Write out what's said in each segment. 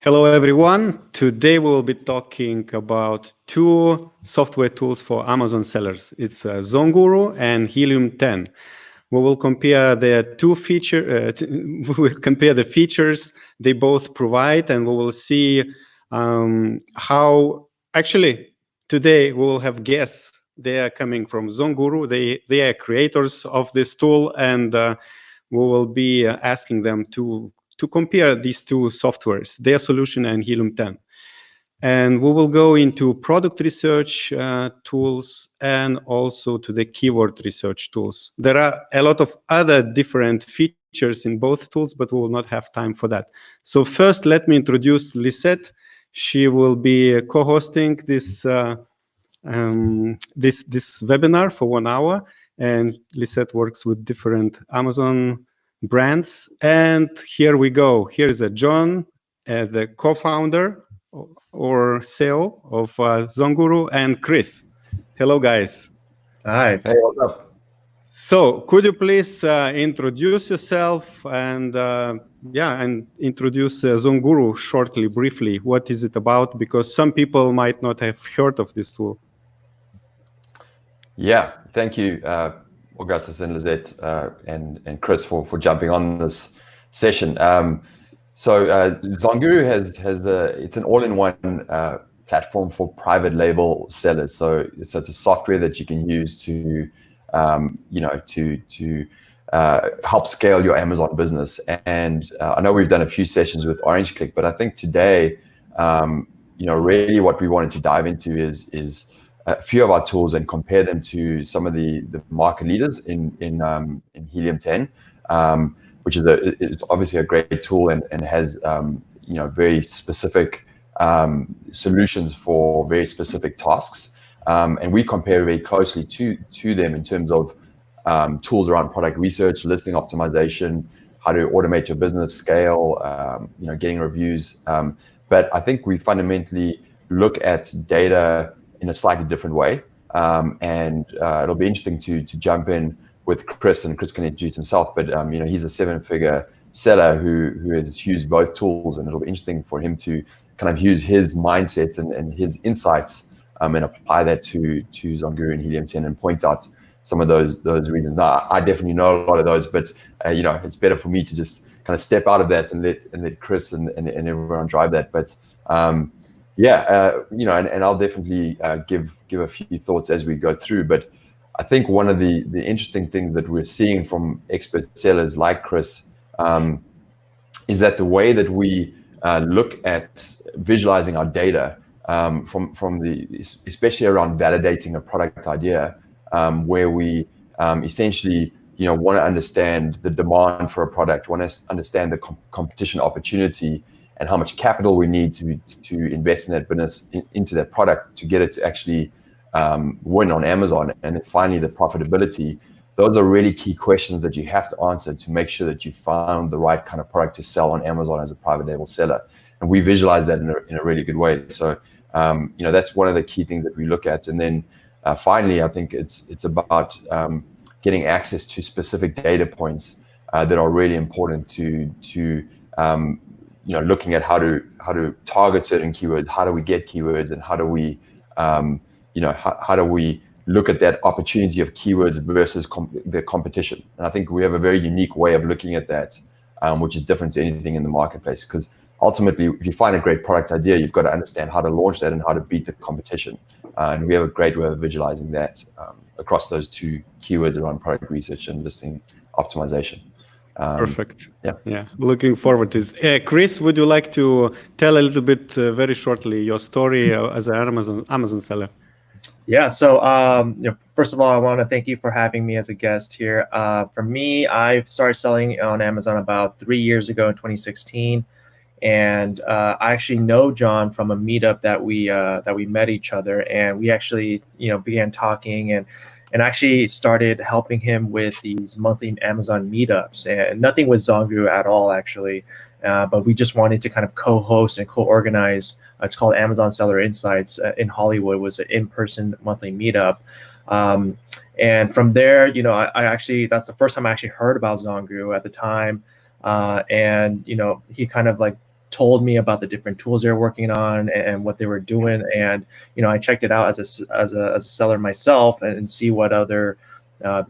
Hello everyone. Today we will be talking about two software tools for Amazon sellers. It's ZonGuru and Helium 10. We will compare the features they both provide, and we will see how actually today we will have guests. They are coming from ZonGuru. They are creators of this tool, and we will be asking them to compare these two softwares, their solution and Helium 10. And we will go into product research tools and also to the keyword research tools. There are a lot of other different features in both tools, but we will not have time for that. So first, let me introduce LISETT. She will be co-hosting this webinar for 1 hour. And LISETT works with different Amazon brands. And here we go. Here is John, the co-founder or CEO of ZonGuru, and Chris. Hello, guys. Hi. Hey, what's up? So, could you please introduce yourself and introduce ZonGuru shortly, briefly? What is it about? Because some people might not have heard of this tool. Yeah, thank you, Augustus and LISETT and Chris for jumping on this session. ZonGuru it's an all-in-one platform for private label sellers. So it's a software that you can use to help scale your Amazon business. And I know we've done a few sessions with OrangeClick, but I think today, really what we wanted to dive into is a few of our tools and compare them to some of the market leaders in Helium 10, which is it's obviously a great tool and has very specific solutions for very specific tasks. And we compare very closely to them in terms of tools around product research, listing optimization, how to automate your business, scale, getting reviews. But I think we fundamentally look at data in a slightly different way. And it'll be interesting to jump in with Chris, and Chris can introduce himself, but he's a 7-figure seller who has used both tools, and it'll be interesting for him to kind of use his mindset and his insights and apply that to ZonGuru and Helium 10 and point out some of those reasons. Now, I definitely know a lot of those, but it's better for me to just kind of step out of that and let Chris and everyone drive that. But and I'll definitely give a few thoughts as we go through. But I think one of the interesting things that we're seeing from expert sellers like Chris is that the way that we look at visualizing our data especially around validating a product idea, where we essentially want to understand the demand for a product, want to understand the competition opportunity, and how much capital we need to invest in that business, into that product to get it to actually win on Amazon, and then finally the profitability. Those are really key questions that you have to answer to make sure that you found the right kind of product to sell on Amazon as a private label seller. And we visualize that in a really good way. So that's one of the key things that we look at. And then finally, I think it's about getting access to specific data points that are really important to looking at how to target certain keywords, how do we get keywords, and how do we how do we look at that opportunity of keywords versus the competition. And I think we have a very unique way of looking at that, which is different to anything in the marketplace. Because ultimately, if you find a great product idea, you've got to understand how to launch that and how to beat the competition. And we have a great way of visualizing that across those two keywords around product research and listing optimization. Perfect. Yeah. Looking forward to it. Chris, would you like to tell a little bit, very shortly, your story as an Amazon seller? Yeah. So, first of all, I want to thank you for having me as a guest here. For me, I started selling on Amazon about 3 years ago in 2016, and I actually know John from a meetup that we met each other, and we actually began talking and actually started helping him with these monthly Amazon meetups, and nothing with ZonGuru at all, actually. But we just wanted to kind of co-host and co-organize. It's called Amazon Seller Insights in Hollywood. It was an in-person monthly meetup. And from there, I actually, that's the first time I actually heard about ZonGuru at the time. And, he kind of like told me about the different tools they're working on and what they were doing. And, I checked it out as a seller myself and see what other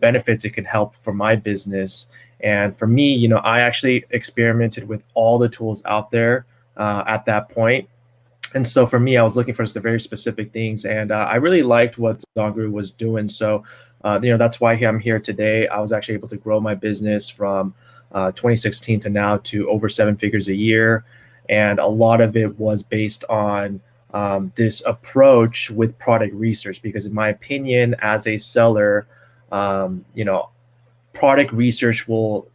benefits it could help for my business. And for me, I actually experimented with all the tools out there at that point. And so for me, I was looking for just the very specific things, and I really liked what ZonGuru was doing. So, that's why I'm here today. I was actually able to grow my business from 2016 to now to over 7 figures a year. And a lot of it was based on this approach with product research, because in my opinion, as a seller, product research will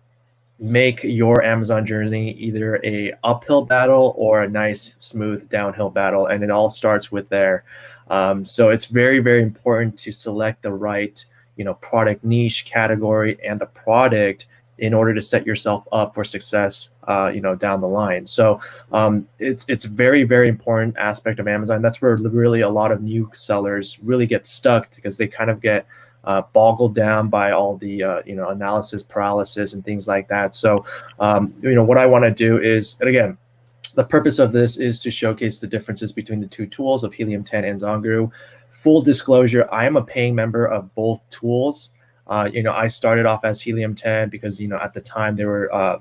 make your Amazon journey either a uphill battle or a nice, smooth downhill battle. And it all starts with there. So it's very, very important to select the right, product niche, category, and the product in order to set yourself up for success, down the line. So it's a very, very important aspect of Amazon. That's where really a lot of new sellers really get stuck, because they kind of get boggled down by all the analysis paralysis and things like that. So what I want to do is, and again, the purpose of this is to showcase the differences between the two tools of Helium 10 and ZonGuru. Full disclosure, I am a paying member of both tools. I started off as Helium 10 because at the time they were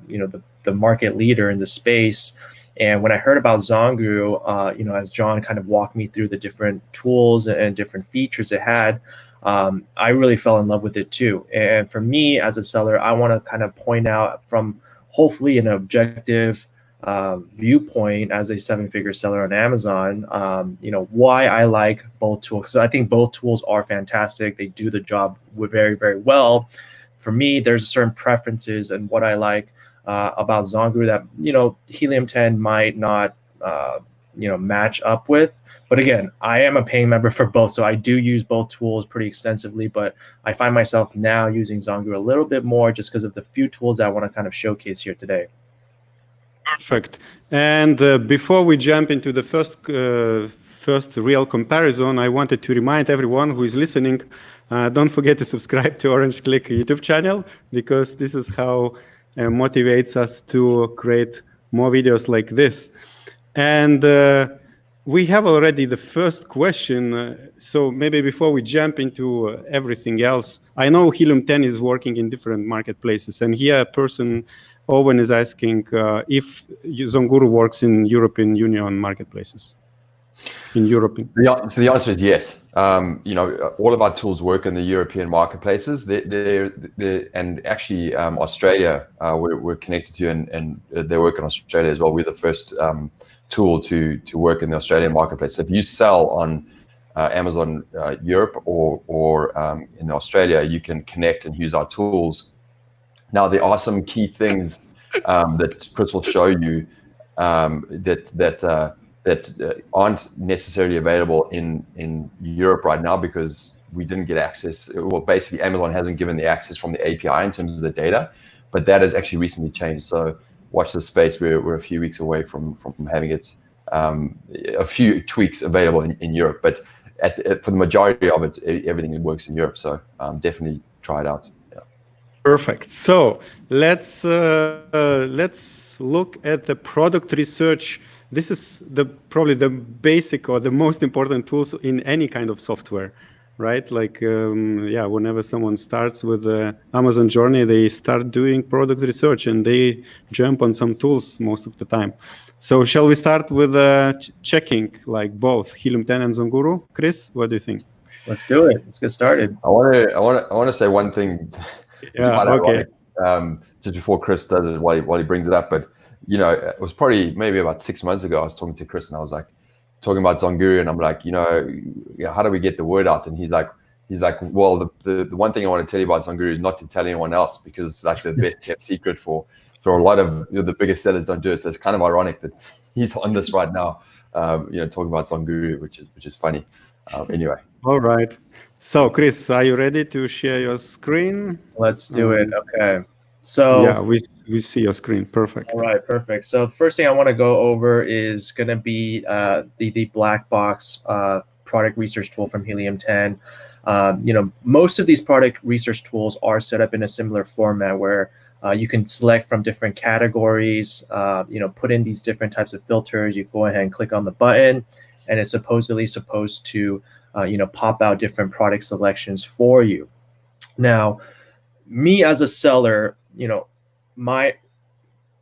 the market leader in the space. And when I heard about ZonGuru, as John kind of walked me through the different tools and different features it had, I really fell in love with it too. And for me as a seller, I want to kind of point out from hopefully an objective viewpoint as a 7-figure seller on Amazon, why I like both tools. So I think both tools are fantastic. They do the job very, very well. For me, there's certain preferences and what I like about ZonGuru that, Helium 10 might not, match up with. But again, I am a paying member for both, so I do use both tools pretty extensively, but I find myself now using ZonGuru a little bit more just because of the few tools that I want to kind of showcase here today. Perfect. And before we jump into the first real comparison, I wanted to remind everyone who is listening, don't forget to subscribe to Orange Click YouTube channel, because this is how motivates us to create more videos like this. And we have already the first question. So maybe before we jump into everything else, I know Helium 10 is working in different marketplaces. And here a person, Owen, is asking if ZonGuru works in European Union marketplaces. In Europe. So the answer is yes. All of our tools work in the European marketplaces. And actually Australia, we're connected to, and they work in Australia as well. We're the first tool to work in the Australian marketplace. So if you sell on Amazon Europe or in Australia, you can connect and use our tools. Now there are some key things that Chris will show you that aren't necessarily available in Europe right now, because we didn't get access. Well, basically Amazon hasn't given the access from the API in terms of the data, but that has actually recently changed. So watch this space. We're a few weeks away from having it, a few tweaks available in Europe, but for the majority of it, everything works in Europe. So definitely try it out. Yeah. Perfect. So let's look at the product research. This is probably the basic or the most important tools in any kind of software, right? Like, whenever someone starts with the Amazon journey, they start doing product research and they jump on some tools most of the time. So shall we start with checking like both Helium 10 and ZonGuru? Chris, what do you think? Let's do it. Let's get started. I want to say one thing. Yeah, okay. Just before Chris does it, while he brings it up, but it was probably maybe about 6 months ago. I was talking to Chris and I was like, talking about ZonGuru, and I'm like, how do we get the word out? And he's like, well, the one thing I want to tell you about ZonGuru is not to tell anyone else, because it's like the best kept secret for a lot of the biggest sellers don't do it. So it's kind of ironic that he's on this right now, talking about ZonGuru, which is funny. Anyway. All right. So Chris, are you ready to share your screen? Let's do it. Okay. So yeah, we see your screen. Perfect. All right, perfect. So the first thing I want to go over is going to be the black box product research tool from Helium 10. Most of these product research tools are set up in a similar format where You can select from different categories, put in these different types of filters. You go ahead and click on the button, and it's supposedly supposed to, pop out different product selections for you. Now, me as a seller,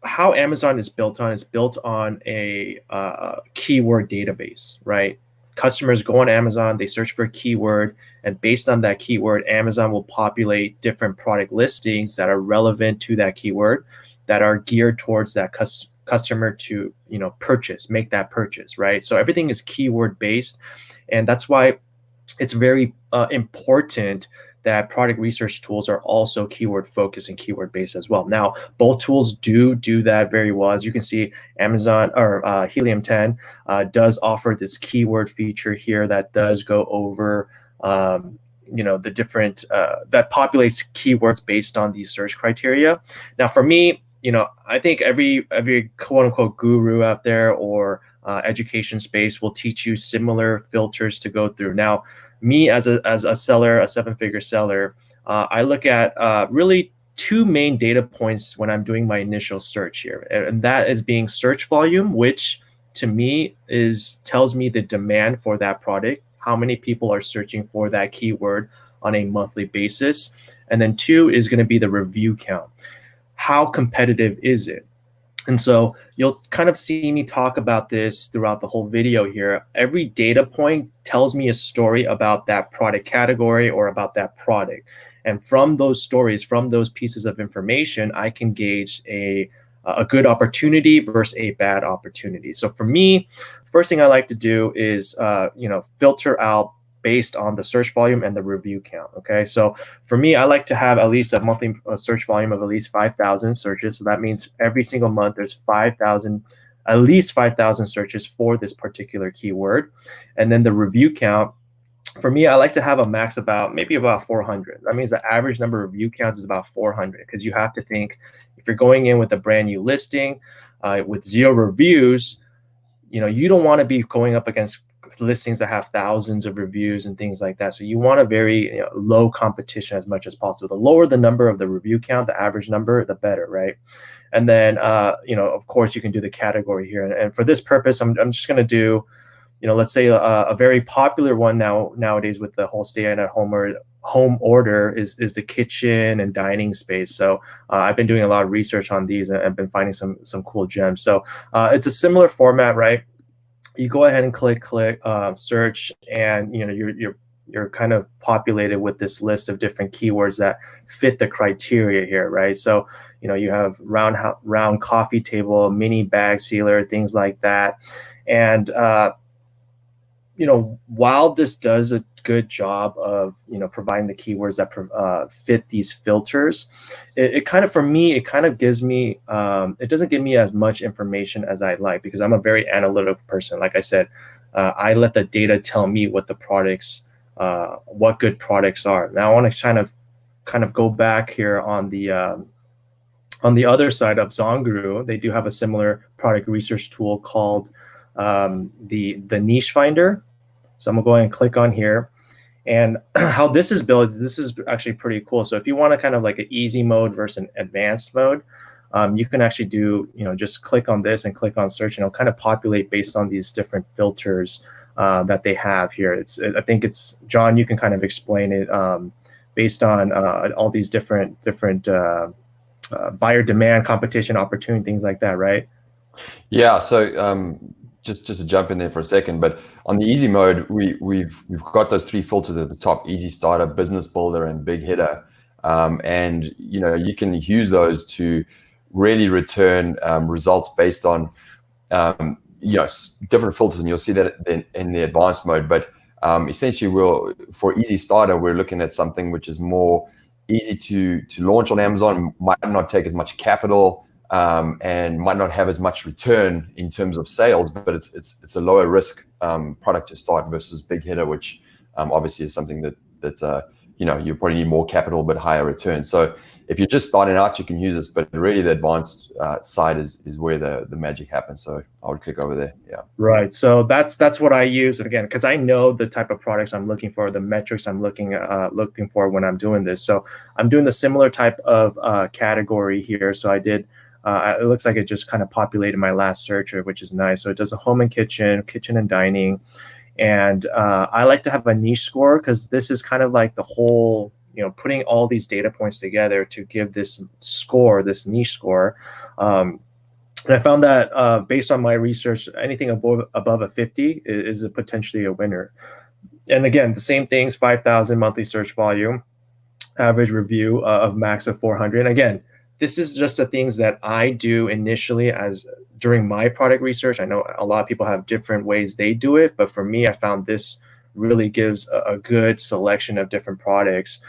how Amazon is built on a keyword database, right? Customers go on Amazon, they search for a keyword, and based on that keyword, Amazon will populate different product listings that are relevant to that keyword, that are geared towards that customer to, make that purchase, right? So everything is keyword based, and that's why it's very important that product research tools are also keyword focused and keyword based as well. Now, both tools do that very well. As you can see, Amazon or Helium 10 does offer this keyword feature here that does go over the different that populates keywords based on these search criteria. Now, for me, I think every quote unquote guru out there or education space will teach you similar filters to go through. Now, me as a seller, a 7-figure seller, I look at really two main data points when I'm doing my initial search here, and that is being search volume, which to me tells me the demand for that product, how many people are searching for that keyword on a monthly basis, and then 2 is going to be the review count. How competitive is it? And so you'll kind of see me talk about this throughout the whole video here. Every data point tells me a story about that product category or about that product. And from those stories, from those pieces of information, I can gauge a good opportunity versus a bad opportunity. So for me, first thing I like to do is, filter out based on the search volume and the review count. Okay, so for me, I like to have at least a monthly search volume of at least 5,000 searches. So that means every single month there's at least 5,000 searches for this particular keyword. And then the review count, for me, I like to have a max maybe about 400. That means the average number of review counts is about 400, because you have to think, if you're going in with a brand new listing with 0 reviews, you don't want to be going up against listings that have thousands of reviews and things like that. So you want a very low competition as much as possible. The lower the number of the review count, the average number, the better, right? And then, of course, you can do the category here. And for this purpose, I'm just going to do, let's say a very popular one nowadays with the whole stay-at-home order is the kitchen and dining space. So I've been doing a lot of research on these and I've been finding some cool gems. So it's a similar format, right? You go ahead and click search, and you're kind of populated with this list of different keywords that fit the criteria here, right? So you have round coffee table, mini bag sealer, things like that. And while this does a good job of providing the keywords that fit these filters, it kind of gives me it doesn't give me as much information as I'd like, because I'm a very analytical person. Like I said, I let the data tell me what the products, what good products are. Now I want to kind of go back here on the other side of ZonGuru. They do have a similar product research tool called the Niche Finder. So I'm gonna go ahead and click on here. And how this is built, this is actually pretty cool. So if you want to kind of like an easy mode versus an advanced mode, you can actually do, just click on this and click on search, and it'll kind of populate based on these different filters that they have here. I think it's, John, you can kind of explain it based on all these different buyer demand, competition, opportunity, things like that, right? Yeah. So just to jump in there for a second, but on the easy mode, we've got those 3 filters at the top: easy starter, business builder, and big hitter. And you can use those to really return results based on different filters, and you'll see that in the advanced mode. But essentially, for easy starter, we're looking at something which is more easy to launch on Amazon, might not take as much capital, and might not have as much return in terms of sales, but it's a lower risk product to start versus big hitter, which obviously is something that you probably need more capital but higher returns. So if you're just starting out, you can use this, but really the advanced side is where the magic happens. So I would click over there. Yeah. Right. So that's what I use. And again, because I know the type of products I'm looking for, the metrics I'm looking for when I'm doing this. So I'm doing the similar type of category here. So I did. It looks like it just kind of populated my last searcher, which is nice. So it does a home and kitchen and dining. And I like to have a niche score because this is kind of like the whole, putting all these data points together to give this score, this niche score. And I found that based on my research, anything above a 50 is potentially a winner. And again, the same things, 5,000 monthly search volume, average review of max of 400. And again, this is just the things that I do initially during my product research. I know a lot of people have different ways they do it, but for me, I found this really gives a good selection of different products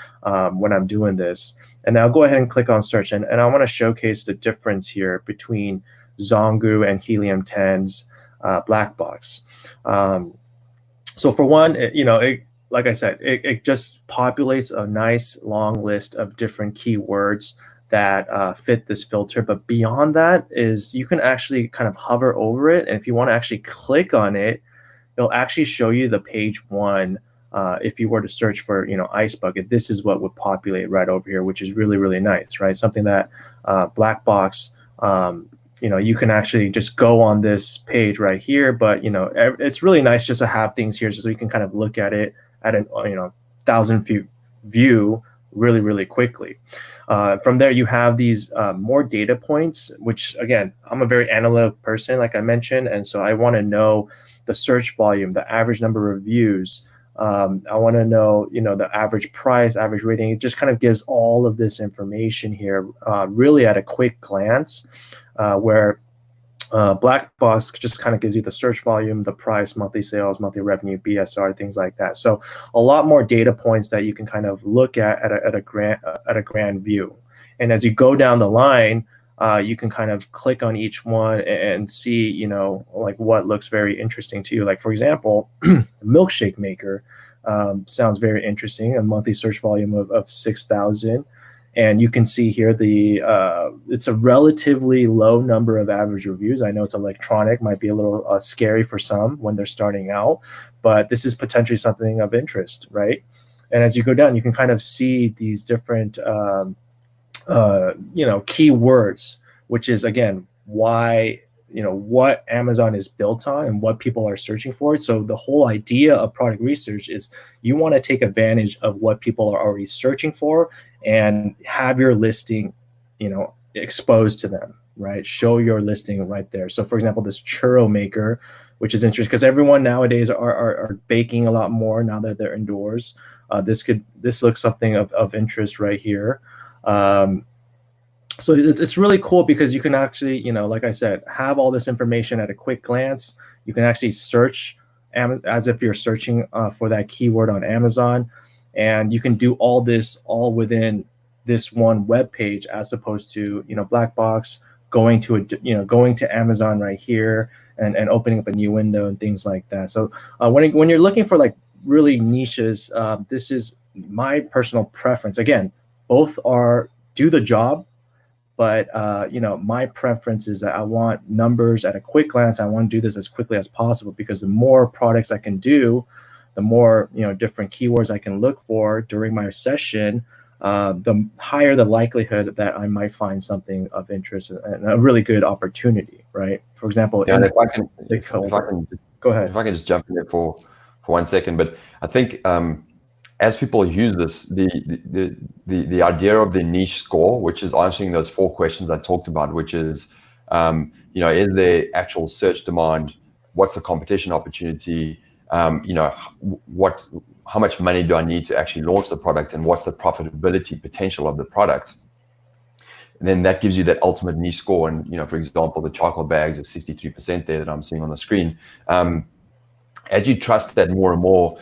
when I'm doing this. And I'll go ahead and click on search. And I want to showcase the difference here between ZonGuru and Helium 10's black box. So for one, like I said, it just populates a nice long list of different keywords that fit this filter. But beyond that is you can actually kind of hover over it. And if you want to actually click on it, it'll actually show you the page one. If you were to search for, ice bucket, this is what would populate right over here, which is really, really nice, right? Something that black box, you can actually just go on this page right here. But, it's really nice just to have things here so you can kind of look at it at an, 1,000 feet view really, really quickly. From there, you have these more data points, which again, I'm a very analytical person, like I mentioned. And so I want to know the search volume, the average number of views. I want to know, the average price, average rating. It just kind of gives all of this information here really at a quick glance, where black box just kind of gives you the search volume, the price, monthly sales, monthly revenue, BSR, things like that. So a lot more data points that you can kind of look at a grand view. And as you go down the line, you can kind of click on each one and see, like what looks very interesting to you. Like for example, milkshake maker sounds very interesting. A monthly search volume of 6,000. And you can see here it's a relatively low number of average reviews. I know it's electronic, might be a little scary for some when they're starting out, but this is potentially something of interest, right? And as you go down, you can kind of see these different, keywords, which is again why what Amazon is built on and what people are searching for. So the whole idea of product research is you want to take advantage of what people are already searching for and have your listing, exposed to them, right? Show your listing right there. So for example, this churro maker, which is interesting because everyone nowadays are baking a lot more now that they're indoors. This looks something of interest right here. So it's really cool because you can actually, like I said, have all this information at a quick glance. You can actually search as if you're searching for that keyword on Amazon, and you can do all this all within this one web page, as opposed to black box going to Amazon right here and opening up a new window and things like that. So when you're looking for like really niches, this is my personal preference. Again, both do the job. But my preference is that I want numbers at a quick glance. I want to do this as quickly as possible because the more products I can do, the more different keywords I can look for during my session, the higher the likelihood that I might find something of interest and a really good opportunity, right? For example, if I can go ahead. If I can just jump in there for 1 second, but I think as people use this, the idea of the niche score, which is answering those 4 questions I talked about, which is, is there actual search demand? What's the competition opportunity? How much money do I need to actually launch the product, and what's the profitability potential of the product? And then that gives you that ultimate niche score. And for example, the chocolate bags of 63% there that I'm seeing on the screen. As you trust that more and more,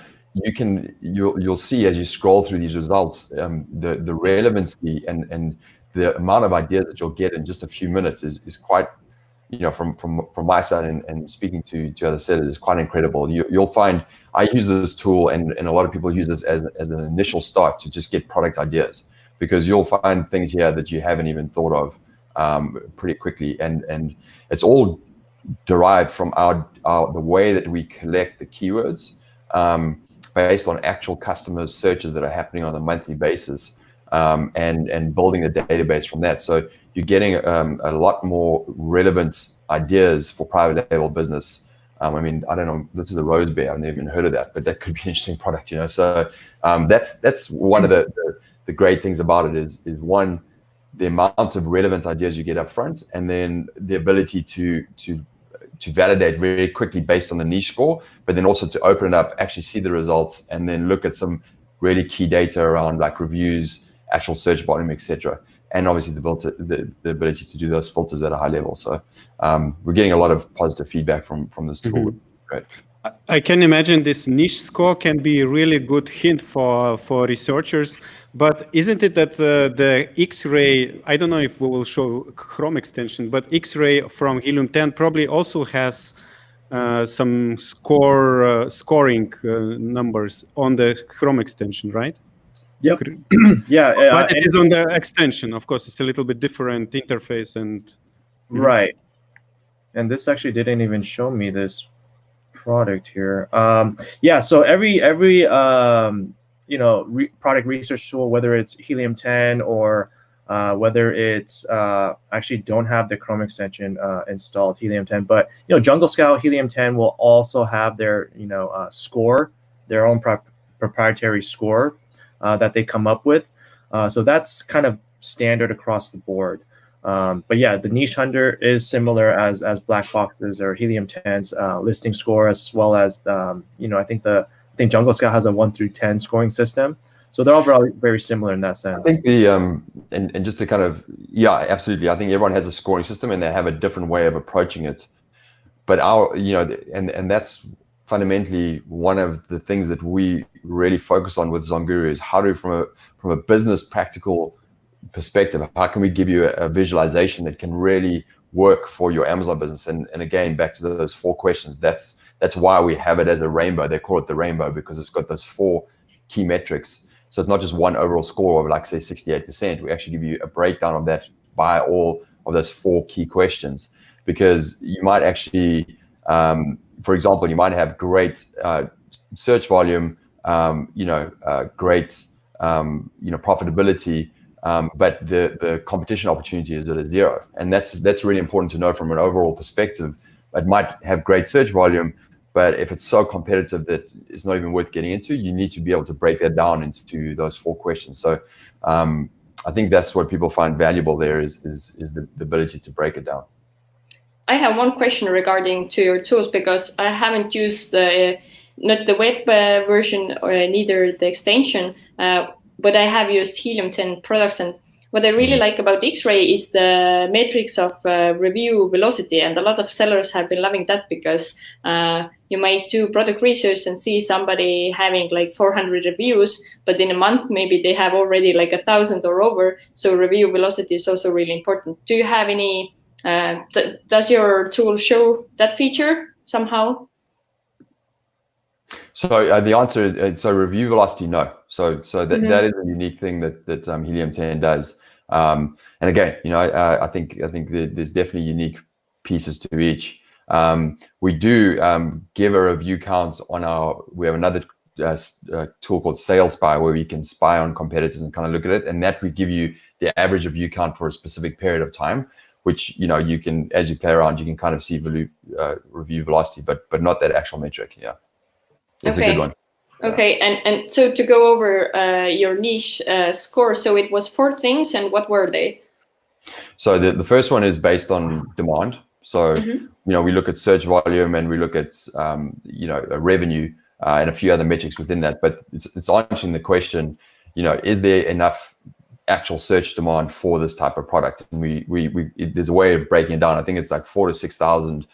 you'll see as you scroll through these results, the relevancy and the amount of ideas that you'll get in just a few minutes is quite from my side and speaking to other sellers is quite incredible. You'll find I use this tool, and a lot of people use this as an initial start to just get product ideas, because you'll find things here that you haven't even thought of pretty quickly, and it's all derived from the way that we collect the keywords based on actual customer searches that are happening on a monthly basis, and building the database from that. So you're getting a lot more relevant ideas for private label business. I mean, I don't know, this is a rose beer, I've never even heard of that, but that could be an interesting product, So that's one of the great things about it is one, the amount of relevant ideas you get up front, and then the ability to validate very quickly based on the niche score, but then also to open it up, actually see the results, and then look at some really key data around like reviews, actual search volume, etc. And obviously the ability to do those filters at a high level. So we're getting a lot of positive feedback from this tool. Mm-hmm. Great. I can imagine this niche score can be a really good hint for researchers, but isn't it that the X-ray, I don't know if we will show Chrome extension, but X-ray from Helium 10 probably also has some scoring numbers on the Chrome extension, right? Yep. Yeah. But it is on the extension. Of course, it's a little bit different interface and. Right. And this actually didn't even show me this product here. Yeah. So every product research tool, whether it's Helium 10 or whether it's actually don't have the Chrome extension installed, Helium 10, but Jungle Scout, Helium 10 will also have their score, their own proprietary score that they come up with. So that's kind of standard across the board. But yeah, the Niche Hunter is similar as Black Box's or Helium 10's listing score, as well as I think Jungle Scout has a 1 through 10 scoring system. So they're all very similar in that sense. I think the and just to kind of, yeah, absolutely. I think everyone has a scoring system and they have a different way of approaching it. But and that's fundamentally one of the things that we really focus on with ZonGuru is how do, from a business practical perspective, how can we give you a visualization that can really work for your Amazon business? And again, back to those 4 questions, that's why we have it as a rainbow. They call it the rainbow because it's got those 4 key metrics. So it's not just one overall score of like say 68%. We actually give you a breakdown of that by all of those 4 key questions, because you might actually, for example, you might have great search volume, great profitability, but the competition opportunity is at a 0, and that's really important to know from an overall perspective. It might have great search volume, but if it's so competitive that it's not even worth getting into, you need to be able to break that down into those 4 questions. So I think that's what people find valuable there is the ability to break it down. I have one question regarding to your tools, because I haven't used not the web version or neither the extension, but I have used Helium 10 products. And what I really like about X-Ray is the metrics of review velocity. And a lot of sellers have been loving that, because you might do product research and see somebody having like 400 reviews, but in a month, maybe they have already like 1,000 or over. So review velocity is also really important. Do you have any, does your tool show that feature somehow? So the answer is, so review velocity, no. So that is a unique thing that Helium 10 does. And again, I think there's definitely unique pieces to each. We do give a review count on we have another tool called Sales Spy, where we can spy on competitors and kind of look at it, and that would give you the average review count for a specific period of time, which you can, as you play around, you can kind of see review velocity, but not that actual metric. Yeah. It's a good one. Okay, and so to go over your niche score, so it was 4 things, and what were they? So the first one is based on demand. So we look at search volume and we look at revenue and a few other metrics within that. But it's answering the question, is there enough actual search demand for this type of product? And there's a way of breaking it down. I think it's like 4,000 to 6,000.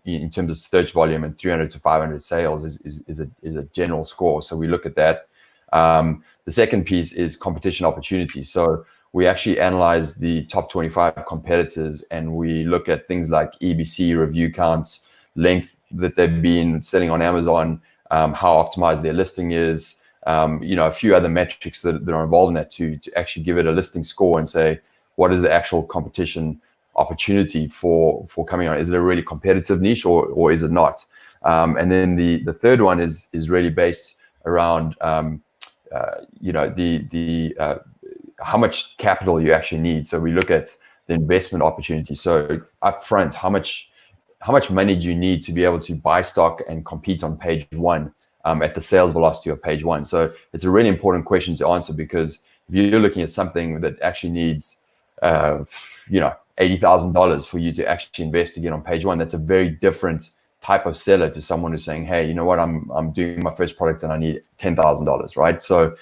In terms of search volume, and 300 to 500 sales is a general score. So we look at that. The second piece is competition opportunity. So we actually analyze the top 25 competitors, and we look at things like EBC, review counts, length that they've been selling on Amazon, how optimized their listing is, a few other metrics that are involved in that to actually give it a listing score and say, what is the actual competition opportunity for coming on? Is it a really competitive niche or is it not? And then the third one is really based around how much capital you actually need. So we look at the investment opportunity. So upfront, how much money do you need to be able to buy stock and compete on page one at the sales velocity of page one? So it's a really important question to answer, because if you're looking at something that actually needs $80,000 for you to actually invest to get on page one, that's a very different type of seller to someone who's saying, hey, you know what, I'm doing my first product and I need $10,000, right? So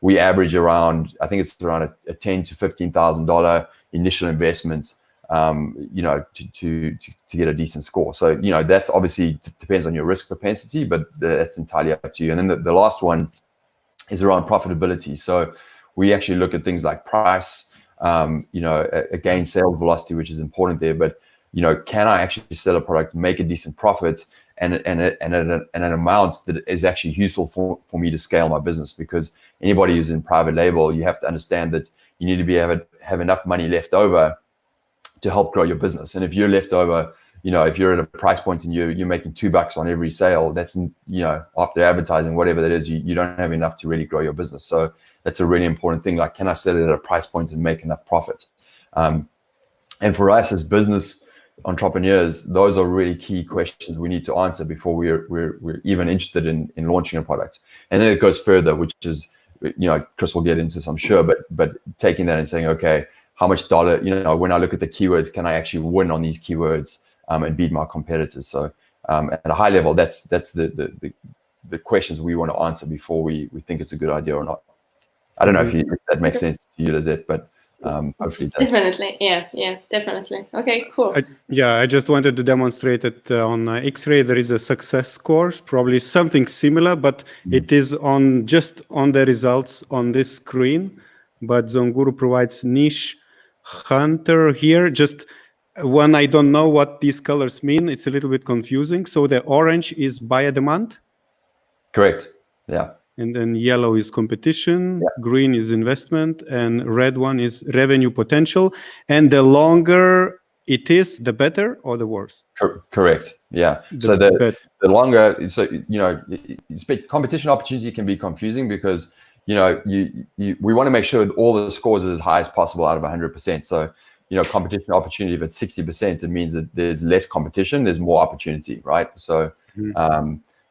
we average around, I think it's around a $10,000 to $15,000 initial investment, to get a decent score. So, that's obviously depends on your risk propensity, but that's entirely up to you. And then the last one is around profitability. So we actually look at things like price, again, sales velocity, which is important there, but can I actually sell a product, make a decent profit, and an amount that is actually useful for me to scale my business? Because anybody who's in private label, you have to understand that you need to have enough money left over to help grow your business. And if you're left over, if you're at a price point and you're making $2 on every sale, that's, after advertising, whatever that is, you don't have enough to really grow your business. So that's a really important thing. Like, can I sell it at a price point and make enough profit? And for us as business entrepreneurs, those are really key questions we need to answer before we're even interested in launching a product. And then it goes further, which is, Chris will get into, I'm sure, but taking that and saying, okay, how much dollar, when I look at the keywords, can I actually win on these keywords and beat my competitors? So at a high level, that's the questions we want to answer before we think it's a good idea or not. I don't know if that makes sense to you, LISETT, but hopefully it does. Definitely, yeah, definitely. Okay, cool. I just wanted to demonstrate it on X-Ray. There is a success score, probably something similar, but it is just on the results on this screen. But ZonGuru provides Niche Hunter here. Just when I don't know what these colors mean, it's a little bit confusing. So the orange is buyer demand. Correct. Yeah. And then yellow is competition, green is investment, and red one is revenue potential. And the longer it is, the better or the worse? Correct. Yeah. So the longer, competition opportunity can be confusing because, we want to make sure that all the scores are as high as possible out of 100%. So, competition opportunity, if it's 60%, it means that there's less competition, there's more opportunity, right? So,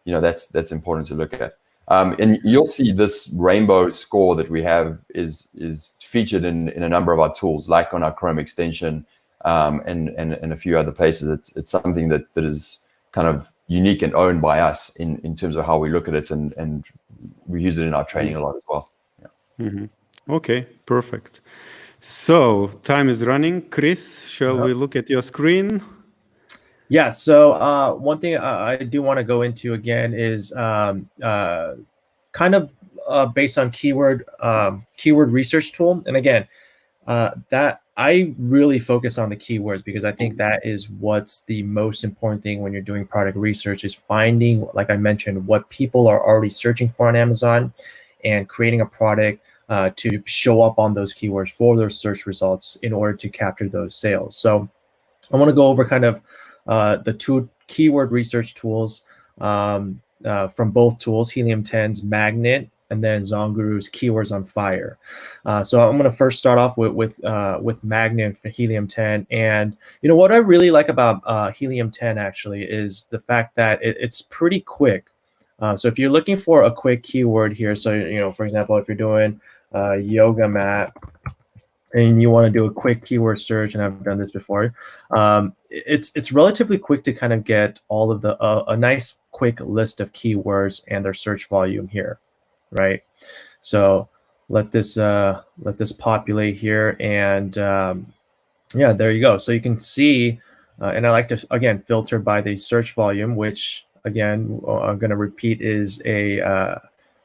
that's important to look at. And you'll see this rainbow score that we have is featured in a number of our tools, like on our Chrome extension, and a few other places. It's something that is kind of unique and owned by us in terms of how we look at it, and we use it in our training a lot as well. Yeah. Okay, perfect. So time is running. Chris, shall we look at your screen? Yeah, so one thing I do want to go into again is kind of based on keyword research tool. And again, that I really focus on the keywords because I think that is what's the most important thing when you're doing product research, is finding, like I mentioned, what people are already searching for on Amazon and creating a product to show up on those keywords for those search results in order to capture those sales. So I want to go over kind of the two keyword research tools from both tools, Helium 10's Magnet and then ZonGuru's Keywords on Fire. So I'm going to first start off with Magnet for Helium 10. And what I really like about Helium 10 actually is the fact that it's pretty quick. So if you're looking for a quick keyword here, so for example, if you're doing yoga mat, and you want to do a quick keyword search, and I've done this before, it's relatively quick to kind of get all of the a nice quick list of keywords and their search volume here, right? So let this populate here, and yeah, there you go. So you can see, and I like to again filter by the search volume, which again I'm going to repeat is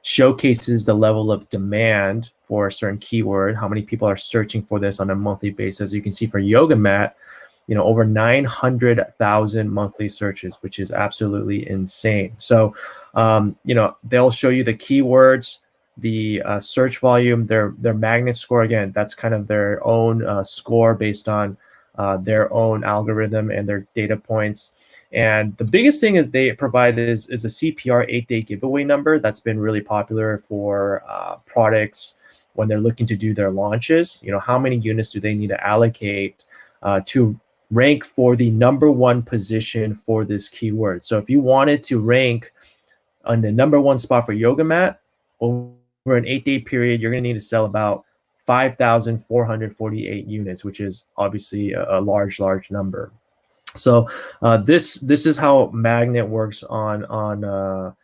showcases the level of demand for a certain keyword, how many people are searching for this on a monthly basis. You can see for yoga mat, over 900,000 monthly searches, which is absolutely insane. So, they'll show you the keywords, the search volume, their magnet score. Again, that's kind of their own score based on their own algorithm and their data points. And the biggest thing is they provide is a CPR 8-day giveaway number that's been really popular for products when they're looking to do their launches. How many units do they need to allocate to rank for the #1 position for this keyword? So if you wanted to rank on the #1 spot for yoga mat over an 8-day period, you're going to need to sell about 5,448 units, which is obviously a large number. So this is how Magnet works on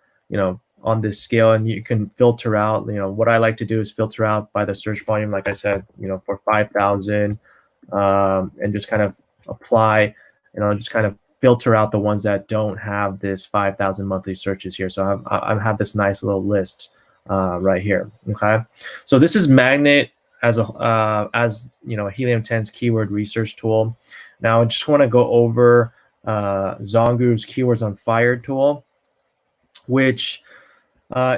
this scale, and you can filter out. What I like to do is filter out by the search volume, like I said, for 5,000, and just kind of apply, just kind of filter out the ones that don't have this 5,000 monthly searches here. So I have this nice little list right here. Okay, so this is Magnet as Helium 10's keyword research tool. Now I just want to go over ZonGuru's Keywords on Fire tool, which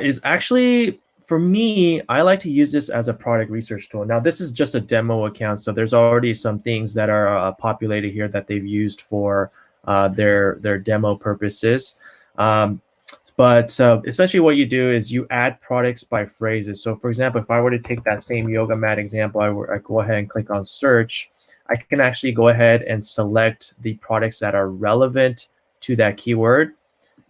is actually, for me, I like to use this as a product research tool. Now this is just a demo account, so there's already some things that are populated here that they've used for their demo purposes. But essentially what you do is you add products by phrases. So for example, if I were to take that same yoga mat example, I go ahead and click on search. I can actually go ahead and select the products that are relevant to that keyword.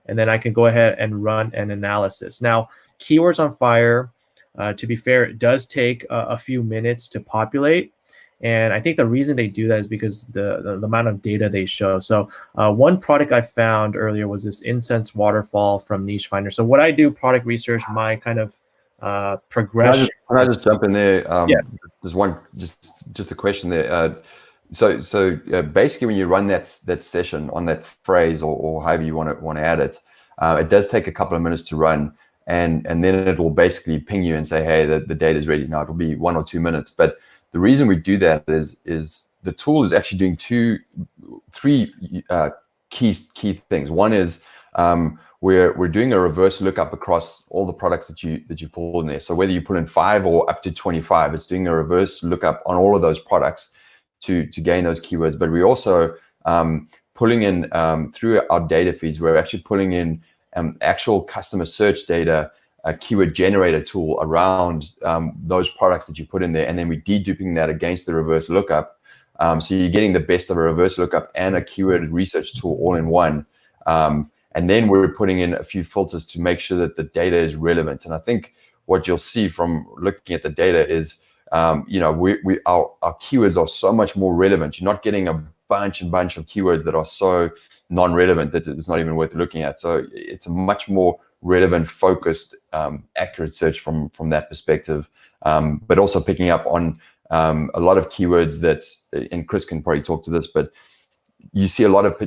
And then I can go ahead and run an analysis. Now, Keywords on Fire, to be fair, it does take a few minutes to populate. And I think the reason they do that is because the amount of data they show. So one product I found earlier was this incense waterfall from Niche Finder. So what I do, product research, my kind of progression. Can I just jump in there? Yeah. Just a question there. So basically, when you run that session on that phrase or however you want to add it, it does take a couple of minutes to run, and then it will basically ping you and say, hey, the data is ready now. It'll be 1 or 2 minutes, but the reason we do that is the tool is actually doing three key things. One is we're doing a reverse lookup across all the products that you pull in there. So whether you put in 5 or up to 25, it's doing a reverse lookup on all of those products to gain those keywords. But we're also pulling in through our data feeds. We're actually pulling in actual customer search data, a keyword generator tool around those products that you put in there, and then we're deduping that against the reverse lookup. So you're getting the best of a reverse lookup and a keyword research tool all in one. And then we're putting in a few filters to make sure that the data is relevant. And I think what you'll see from looking at the data is, our keywords are so much more relevant. You're not getting a bunch of keywords that are so non-relevant that it's not even worth looking at. So it's a much more relevant, focused, accurate search from that perspective. But also picking up on a lot of keywords that, and Chris can probably talk to this, but you see a lot of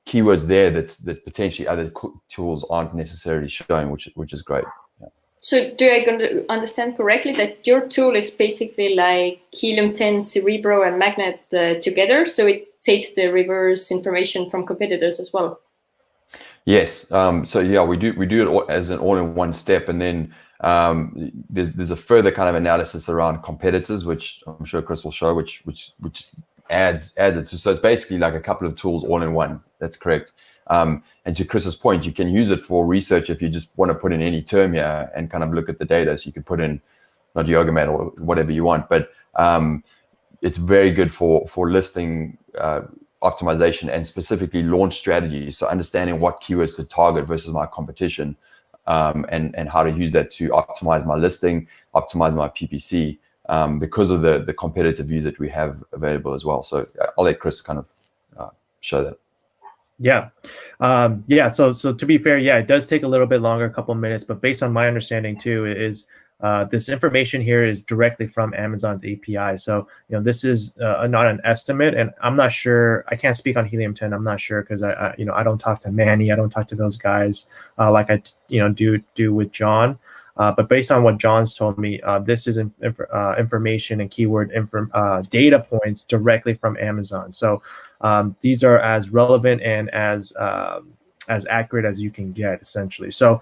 keywords there that potentially other tools aren't necessarily showing, which is great. Yeah. So do I understand correctly that your tool is basically like Helium 10, Cerebro, and Magnet together? So it takes the reverse information from competitors as well? Yes. So yeah, we do it as an all-in-one step, and then there's a further kind of analysis around competitors, which I'm sure Chris will show, which adds it. So it's basically like a couple of tools all in one. That's correct. And to Chris's point, you can use it for research if you just want to put in any term here and kind of look at the data. So you could put in not yoga mat or whatever you want, but it's very good for listing optimization and specifically launch strategies. So understanding what keywords to target versus my competition, and how to use that to optimize my listing, optimize my PPC, because of the competitive view that we have available as well. So I'll let Chris kind of show that. Yeah. So to be fair, yeah, it does take a little bit longer, a couple of minutes, but based on my understanding too, is this information here is directly from Amazon's API. So, this is not an estimate, and I'm not sure, I can't speak on Helium 10. I'm not sure because I don't talk to Manny. I don't talk to those guys like I do with John. But based on what John's told me, this is information and keyword data points directly from Amazon. So these are as relevant and as accurate as you can get, essentially. So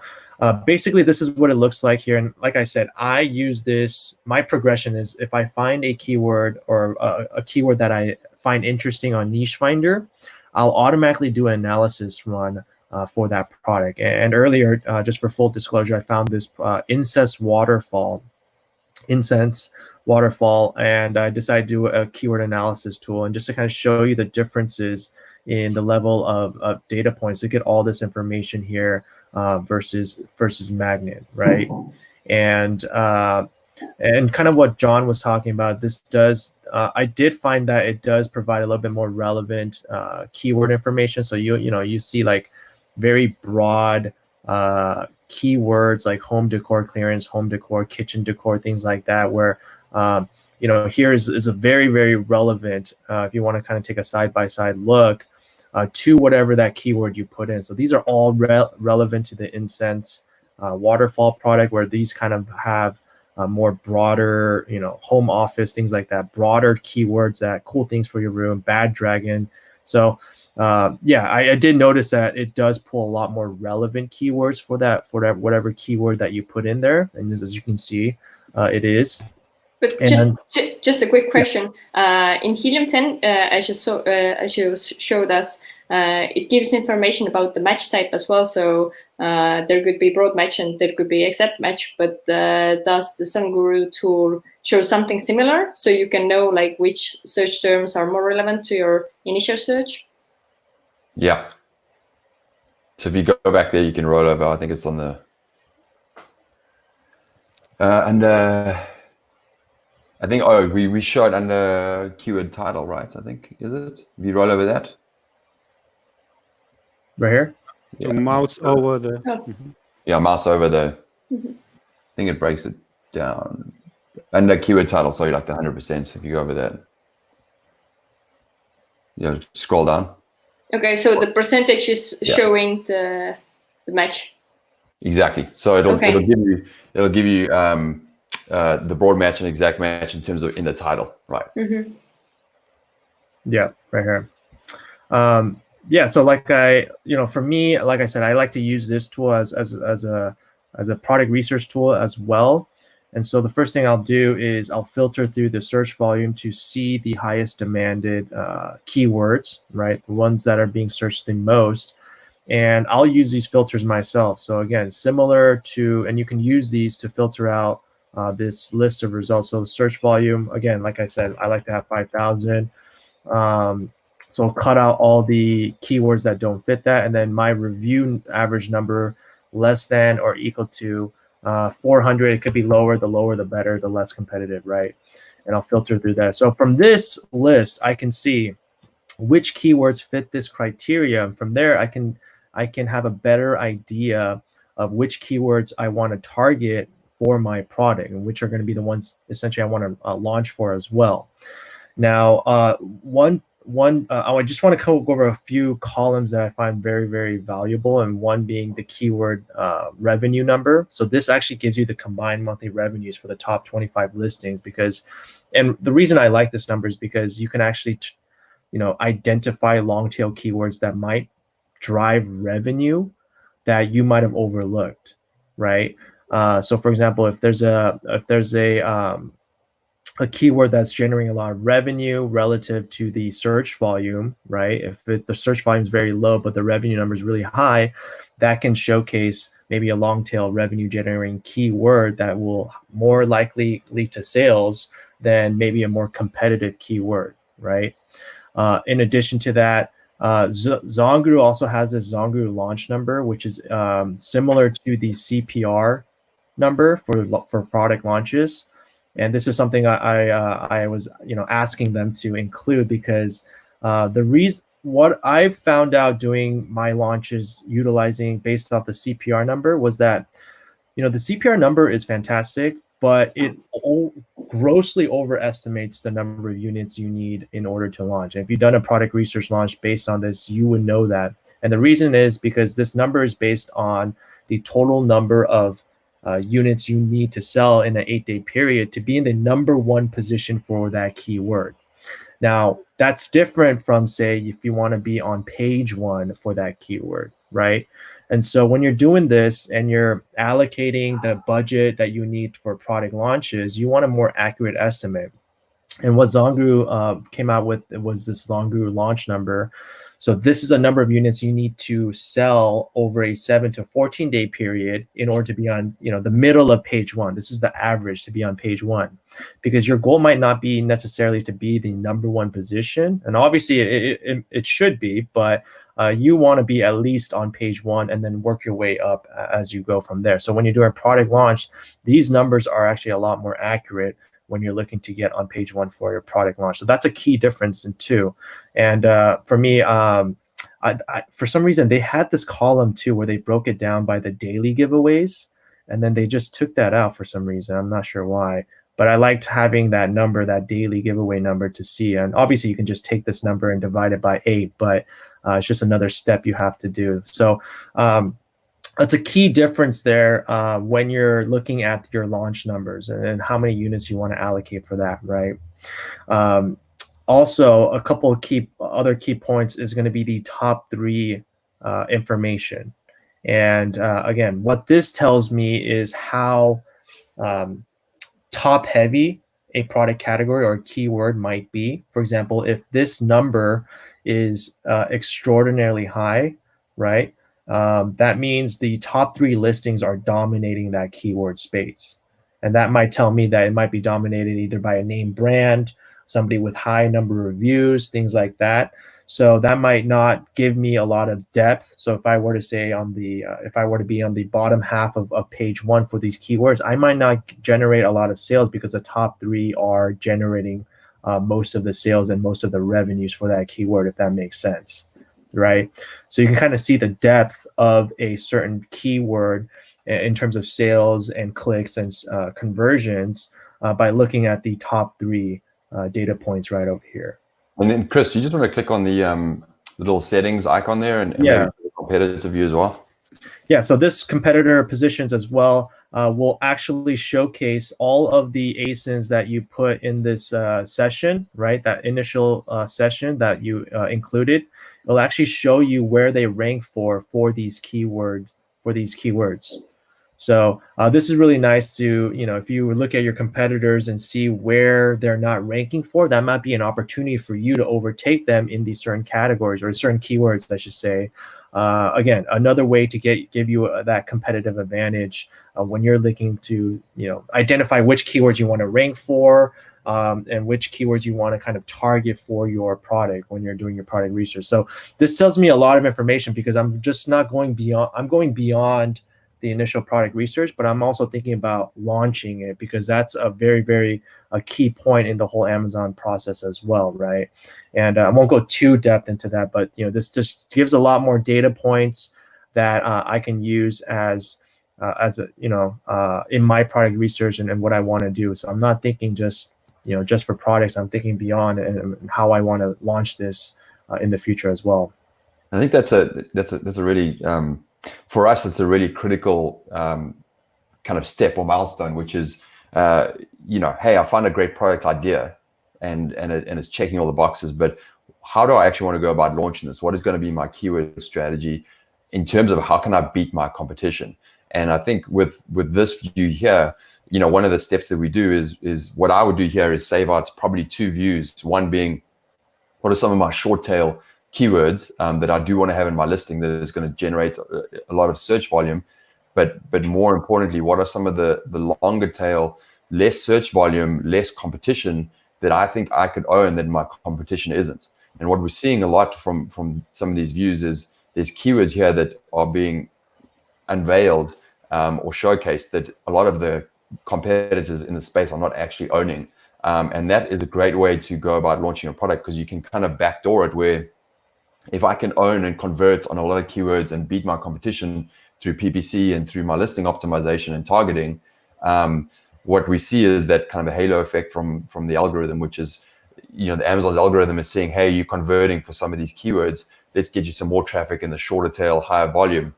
basically, this is what it looks like here. And like I said, I use this. My progression is if I find a keyword or a keyword that I find interesting on Niche Finder, I'll automatically do an analysis run for that product. And earlier, just for full disclosure, I found this incense waterfall, and I decided to do a keyword analysis tool, and just to kind of show you the differences in the level of data points to get all this information here versus magnet, right? And kind of what John was talking about, this does, I did find that it does provide a little bit more relevant keyword information. So you see like very broad keywords like home decor clearance, home decor, kitchen decor, things like that, where here is a very, very relevant, if you want to kind of take a side-by-side look to whatever that keyword you put in. So these are all relevant to the incense waterfall product, where these kind of have more broader, home office, things like that, broader keywords, that cool things for your room, bad dragon. So yeah, I did notice that it does pull a lot more relevant keywords for whatever keyword that you put in there. And as you can see, it is. But just a quick question. In Helium 10, as you showed us, it gives information about the match type as well. So there could be broad match and there could be exact match. But does the ZonGuru tool show something similar, so you can know like which search terms are more relevant to your initial search? Yeah. So if you go back there, you can roll over. I think it's on the I think, we showed under keyword title, right? I think, is it? If you roll over that. Right here? Yeah. Mouse over the... Yeah, mouse over the... I think it breaks it down. Under keyword title, sorry, like the 100%, if you go over that. Yeah, scroll down. Okay, so the percentage is showing the match. Exactly. So it'll give you the broad match and exact match in terms of in the title, right? Yeah, right here. Yeah, so like for me, like I said, I like to use this tool as a product research tool as well. And so the first thing I'll do is I'll filter through the search volume to see the highest demanded keywords, right? The ones that are being searched the most. And I'll use these filters myself. So again, similar to, and you can use these to filter out this list of results. So the search volume, again, like I said, I like to have 5,000. So cut out all the keywords that don't fit that. And then my review average number less than or equal to 400. It could be lower. The lower, the better, the less competitive, right? And I'll filter through that. So from this list, I can see which keywords fit this criteria. From there, I can have a better idea of which keywords I want to target for my product, and which are going to be the ones essentially I want to launch for as well. Now, I just want to go over a few columns that I find very, very valuable, and one being the keyword revenue number. So this actually gives you the combined monthly revenues for the top 25 listings, and the reason I like this number is because you can actually, identify long tail keywords that might drive revenue that you might have overlooked, right? So for example, if there's a keyword that's generating a lot of revenue relative to the search volume, right? If the search volume is very low, but the revenue number is really high, that can showcase maybe a long tail revenue generating keyword that will more likely lead to sales than maybe a more competitive keyword, right? In addition to that, ZonGuru also has this ZonGuru Launch number, which is similar to the CPR number for product launches. And this is something I was asking them to include, because what I found out doing my launches utilizing based off the CPR number was that the CPR number is fantastic, but it grossly overestimates the number of units you need in order to launch. And if you've done a product research launch based on this, you would know that. And the reason is because this number is based on the total number of units you need to sell in an 8-day period to be in the #1 position for that keyword. Now, that's different from, say, if you want to be on page 1 for that keyword, right? And so when you're doing this and you're allocating the budget that you need for product launches, you want a more accurate estimate. And what ZonGuru came out with was this ZonGuru Launch number. So this is a number of units you need to sell over a 7 to 14-day period in order to be on, the middle of page 1. This is the average to be on page 1, because your goal might not be necessarily to be the #1 position, and obviously it should be, but you want to be at least on page 1 and then work your way up as you go from there. So when you're doing a product launch, these numbers are actually a lot more accurate when you're looking to get on page 1 for your product launch. So that's a key difference in two. And for me, for some reason, they had this column too where they broke it down by the daily giveaways, and then they just took that out for some reason. I'm not sure why, but I liked having that number, that daily giveaway number, to see. And obviously you can just take this number and divide it by 8, but it's just another step you have to do. So that's a key difference there when you're looking at your launch numbers and how many units you want to allocate for that, right? Also, a couple of other key points is going to be the top 3 information. And again, what this tells me is how top heavy a product category or a keyword might be. For example, if this number is extraordinarily high, right? That means the top 3 listings are dominating that keyword space. And that might tell me that it might be dominated either by a name brand, somebody with high number of views, things like that. So that might not give me a lot of depth. So if I were to say if I were to be on the bottom half of page 1 for these keywords, I might not generate a lot of sales because the top 3 are generating most of the sales and most of the revenues for that keyword, if that makes sense, right? So you can kind of see the depth of a certain keyword in terms of sales and clicks and conversions by looking at the top 3 data points right over here. And then, Chris, do you just want to click on the little settings icon there and maybe competitive view as well? Yeah, so this competitor positions as well will actually showcase all of the ASINs that you put in this session, right? That initial session that you included. It'll actually show you where they rank for these keywords. So this is really nice to, if you look at your competitors and see where they're not ranking for, that might be an opportunity for you to overtake them in these certain categories or certain keywords, I should say. Again, another way to give you that competitive advantage when you're looking to, identify which keywords you want to rank for and which keywords you want to kind of target for your product when you're doing your product research. So this tells me a lot of information because I'm just not going beyond, I'm going beyond the initial product research, but I'm also thinking about launching it because that's a very, very key point in the whole Amazon process as well, right? And I won't go too depth into that, but this just gives a lot more data points that I can use as in my product research and what I want to do. So I'm not thinking just for products. I'm thinking beyond and how I want to launch this in the future as well. I think that's a really for us, it's a really critical kind of step or milestone, which is, hey, I found a great product idea and it's checking all the boxes, but how do I actually want to go about launching this? What is going to be my keyword strategy in terms of how can I beat my competition? And I think with this view here, one of the steps that we do is what I would do here is save out probably 2 views. One being, what are some of my short tail keywords that I do want to have in my listing that is going to generate a lot of search volume, but more importantly, what are some of the longer tail, less search volume, less competition that I think I could own that my competition isn't? And what we're seeing a lot from some of these views is there's keywords here that are being unveiled or showcased that a lot of the competitors in the space are not actually owning. And that is a great way to go about launching a product because you can kind of backdoor it where if I can own and convert on a lot of keywords and beat my competition through PPC and through my listing optimization and targeting, what we see is that kind of a halo effect from the algorithm, which is, the Amazon's algorithm is saying, hey, you're converting for some of these keywords. Let's get you some more traffic in the shorter tail, higher volume.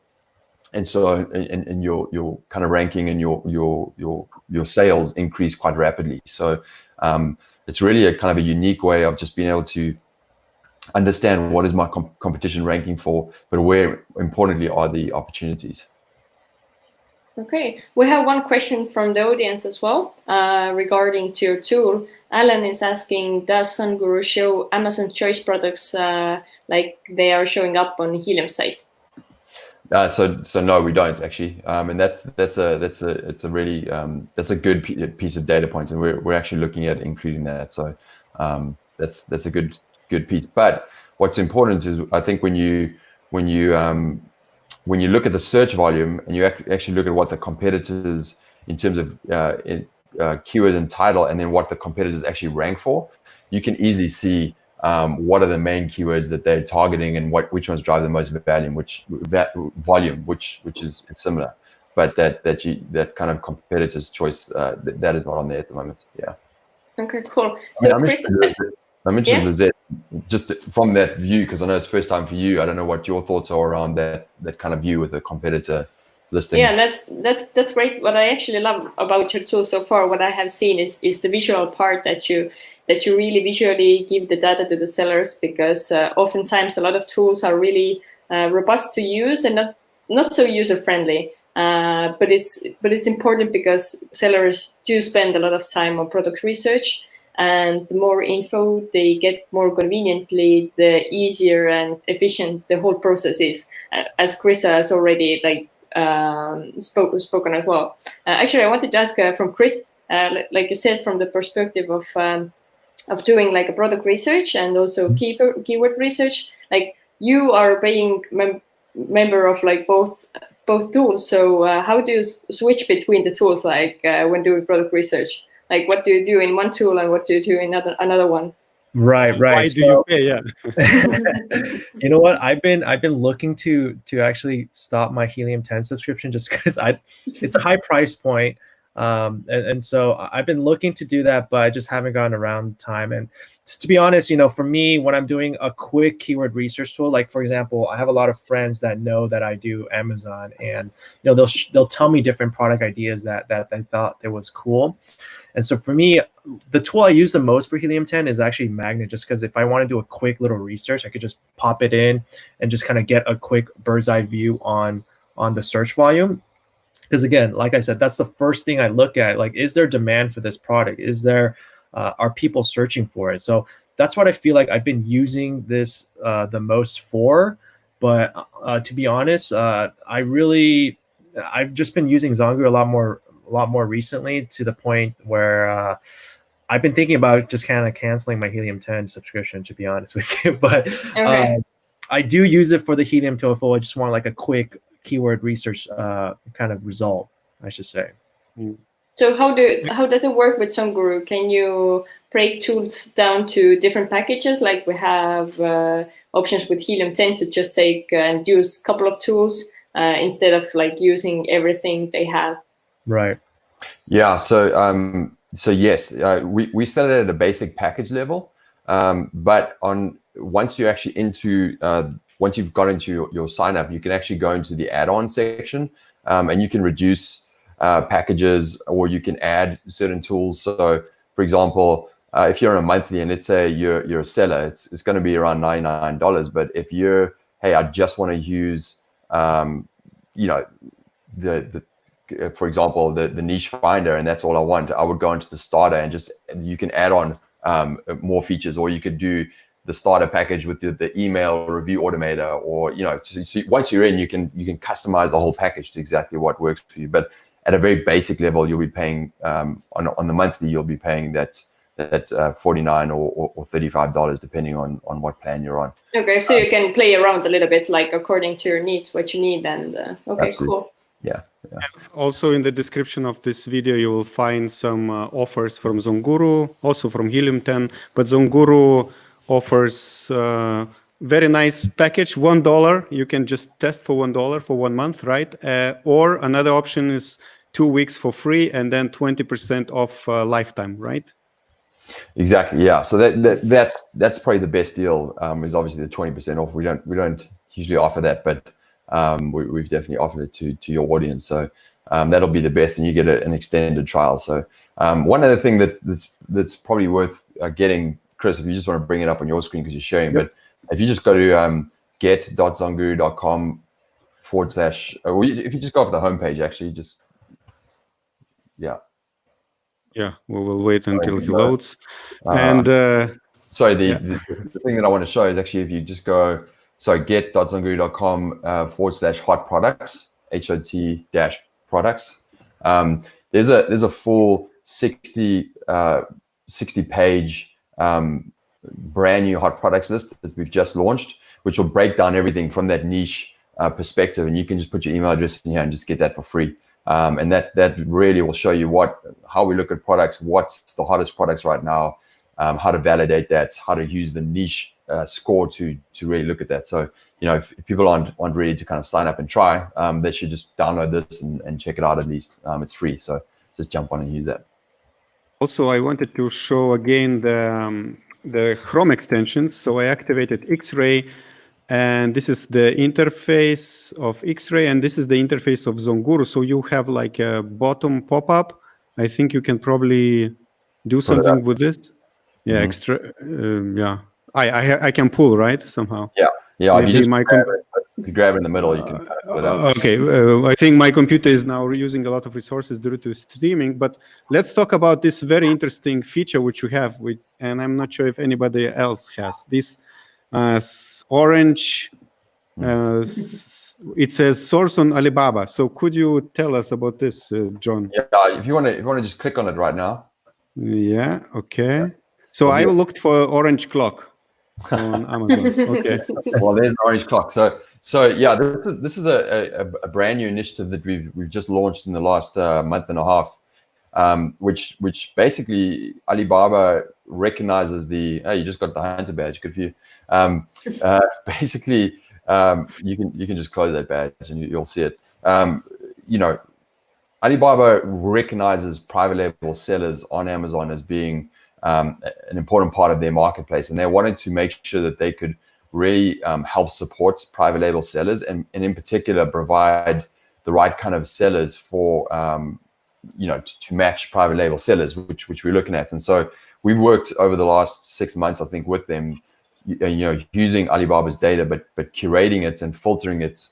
and so and your kind of ranking and your sales increase quite rapidly. So it's really a kind of a unique way of just being able to understand what is my competition ranking for, but where importantly are the opportunities. Okay, we have one question from the audience as well regarding to your tool. Alan is asking, does ZonGuru show Amazon choice products like they are showing up on Helium site? So no, we don't actually, and that's a really that's a good piece of data points, and we're actually looking at including that. So that's a good piece. But what's important is, I think when you look at the search volume and you actually look at what the competitors in terms of keywords and title, and then what the competitors actually rank for, you can easily see what are the main keywords that they're targeting and which ones drive the most volume, which is similar, but that kind of competitor's choice that is not on there at the moment. Yeah. Okay, cool. So Chris, I mentioned LISETT just from that view, because I know it's first time for you. I don't know what your thoughts are around that kind of view with a competitor listing. Yeah, that's great. What I actually love about your tool so far, what I have seen is the visual part, that you really visually give the data to the sellers, because oftentimes a lot of tools are really robust to use and not so user friendly. But it's important because sellers do spend a lot of time on product research, and the more info they get more conveniently, the easier and efficient the whole process is, as Chris has already spoken as well. Actually, I wanted to ask from Chris, like you said, from the perspective of doing like a product research and also keyword research, like you are paying member of like both tools. So how do you switch between the tools, like when doing product research? Like what do you do in one tool and what do you do in another one? Right. Why do you pay? Yeah. You know what? I've been looking to actually stop my Helium 10 subscription, just because it's a high price point. And so I've been looking to do that, but I just haven't gotten around time. And to be honest, for me, when I'm doing a quick keyword research tool, like for example, I have a lot of friends that know that I do Amazon, and they'll tell me different product ideas that they thought that was cool. And so for me, the tool I use the most for Helium 10 is actually Magnet, just because if I want to do a quick little research, I could just pop it in and just kind of get a quick bird's eye view on the search volume. Because again, like I said, that's the first thing I look at. Like, is there demand for this product? Is there, are people searching for it? So that's what I feel like I've been using this the most for. But to be honest, I've just been using ZonGuru a lot more recently, to the point where I've been thinking about just kind of canceling my Helium 10 subscription, to be honest with you. But okay. I do use it for the Helium TOEFL. I just want like a quick keyword research kind of result, I should say. So how does it work with ZonGuru? Can you break tools down to different packages? Like we have options with Helium 10 to just take and use a couple of tools instead of like using everything they have. Right. Yeah. So yes, we started at a basic package level, but once you're actually into once you've got into your sign up, you can actually go into the add-on section, and you can reduce packages, or you can add certain tools. So for example, if you're on a monthly, and let's say you're a seller, it's going to be around $99. But if you're, hey, I just want to use for example, the niche finder, and that's all I want, I would go into the starter, and just you can add on more features, or you could do the starter package with the email review automator, or so once you're in, you can customize the whole package to exactly what works for you. But at a very basic level, you'll be paying on the monthly, you'll be paying that $49 or $35, depending on what plan you're on. Okay, so you can play around a little bit, like according to your needs, what you need, and okay, absolutely. Cool. Yeah. Also, in the description of this video, you will find some offers from ZonGuru, also from Helium 10. But ZonGuru offers very nice package, $1. You can just test for $1 for 1 month, right? Or another option is 2 weeks for free, and then 20% off lifetime, right? Exactly. Yeah. So that's probably the best deal. Is obviously the 20% off. We don't usually offer that, but we've definitely offered it to your audience. So that'll be the best, and you get an extended trial. So one other thing that's probably worth getting, Chris, if you just want to bring it up on your screen because you're sharing, but if you just go to get.zonguru.com / or if you just go off the homepage, actually, just yeah, we will wait until he loads. And sorry, the thing that I want to show is actually if you just go, get.zonguru.com / hot products, HOT - products. There's a full 60 page brand new hot products list that we've just launched, which will break down everything from that niche perspective, and you can just put your email address in here and just get that for free. And that really will show you how we look at products, what's the hottest products right now, how to validate that, how to use the niche score to really look at that. So if people aren't ready to kind of sign up and try, they should just download this and check it out at least. It's free, so just jump on and use that. Also, I wanted to show again the Chrome extensions. So I activated X-Ray, and this is the interface of X-Ray, and this is the interface of ZonGuru. So you have like a bottom pop-up. I think you can probably do something with this. Yeah, extra. Yeah, I can pull, right, somehow. Yeah. If you grab it in the middle, you can pull it out. Okay, I think my computer is now using a lot of resources due to streaming, but let's talk about this very interesting feature which we have, and I'm not sure if anybody else has this orange. It says source on Alibaba. So could you tell us about this, John? Yeah, if you want to just click on it right now. Yeah. Okay. So I looked for orange clock on Amazon. Okay. Well, there's the orange clock. So yeah, this is a brand new initiative that we've just launched in the last month and a half, which basically Alibaba recognizes the. Oh, you just got the hunter badge. Good for you. Basically, you can just close that badge and you'll see it. Alibaba recognizes private label sellers on Amazon as being an important part of their marketplace, and they wanted to make sure that they could really help support private label sellers, and in particular provide the right kind of sellers for to match private label sellers, which we're looking at. And so we've worked over the last 6 months, I think, with them, using Alibaba's data, but curating it and filtering it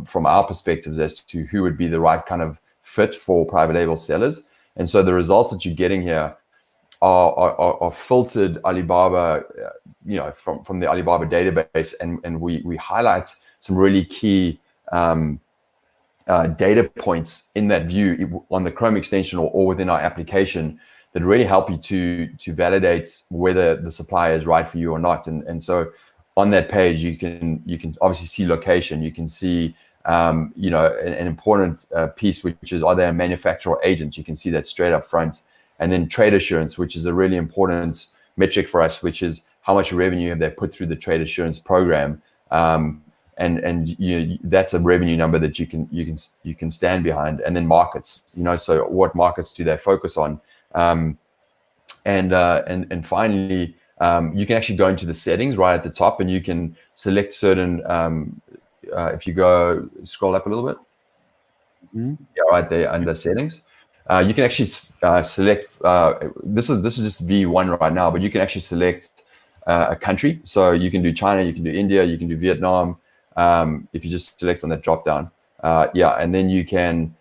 from our perspectives as to who would be the right kind of fit for private label sellers. And so the results that you're getting here are filtered Alibaba, from the Alibaba database, and we highlight some really key data points in that view on the Chrome extension or within our application that really help you to validate whether the supplier is right for you or not. And so on that page, you can obviously see location. You can see an important piece, which is, are they a manufacturer or agent? You can see that straight up front. And then trade assurance, which is a really important metric for us, which is how much revenue have they put through the trade assurance program. And that's a revenue number that you can stand behind. And then markets, so what markets do they focus on? And finally, you can actually go into the settings right at the top, and you can select certain. If you go scroll up a little bit, yeah, right there under settings, you can actually select. This is just V1 right now, but you can actually select a country. So you can do China, you can do India, you can do Vietnam. If you just select on that drop down, and then you can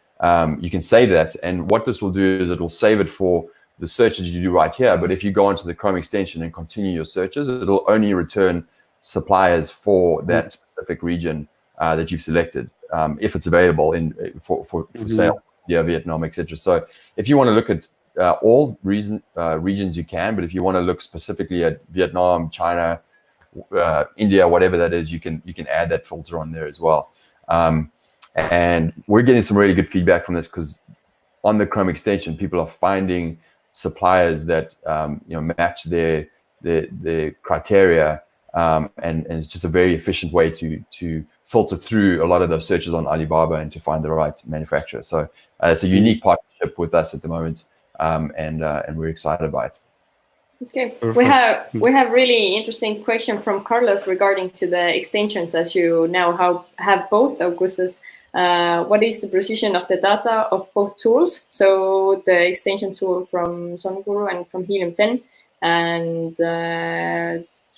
save that. And what this will do is it will save it for the searches you do right here. But if you go onto the Chrome extension and continue your searches, it'll only return suppliers for that specific region that you've selected, if it's available for sale. Yeah, Vietnam, etc. So if you want to look at all regions, you can. But if you want to look specifically at Vietnam, China, India, whatever that is, you can add that filter on there as well. And we're getting some really good feedback from this, because on the Chrome extension, people are finding suppliers that match their criteria, and it's just a very efficient way to filter through a lot of those searches on Alibaba and to find the right manufacturer. So it's a unique partnership with us at the moment, and we're excited by it. Okay, Perfect. we have really interesting question from Carlos regarding to the extensions, as you now have both Augustus. What is the precision of the data of both tools? So the extension tool from ZonGuru and from Helium 10, and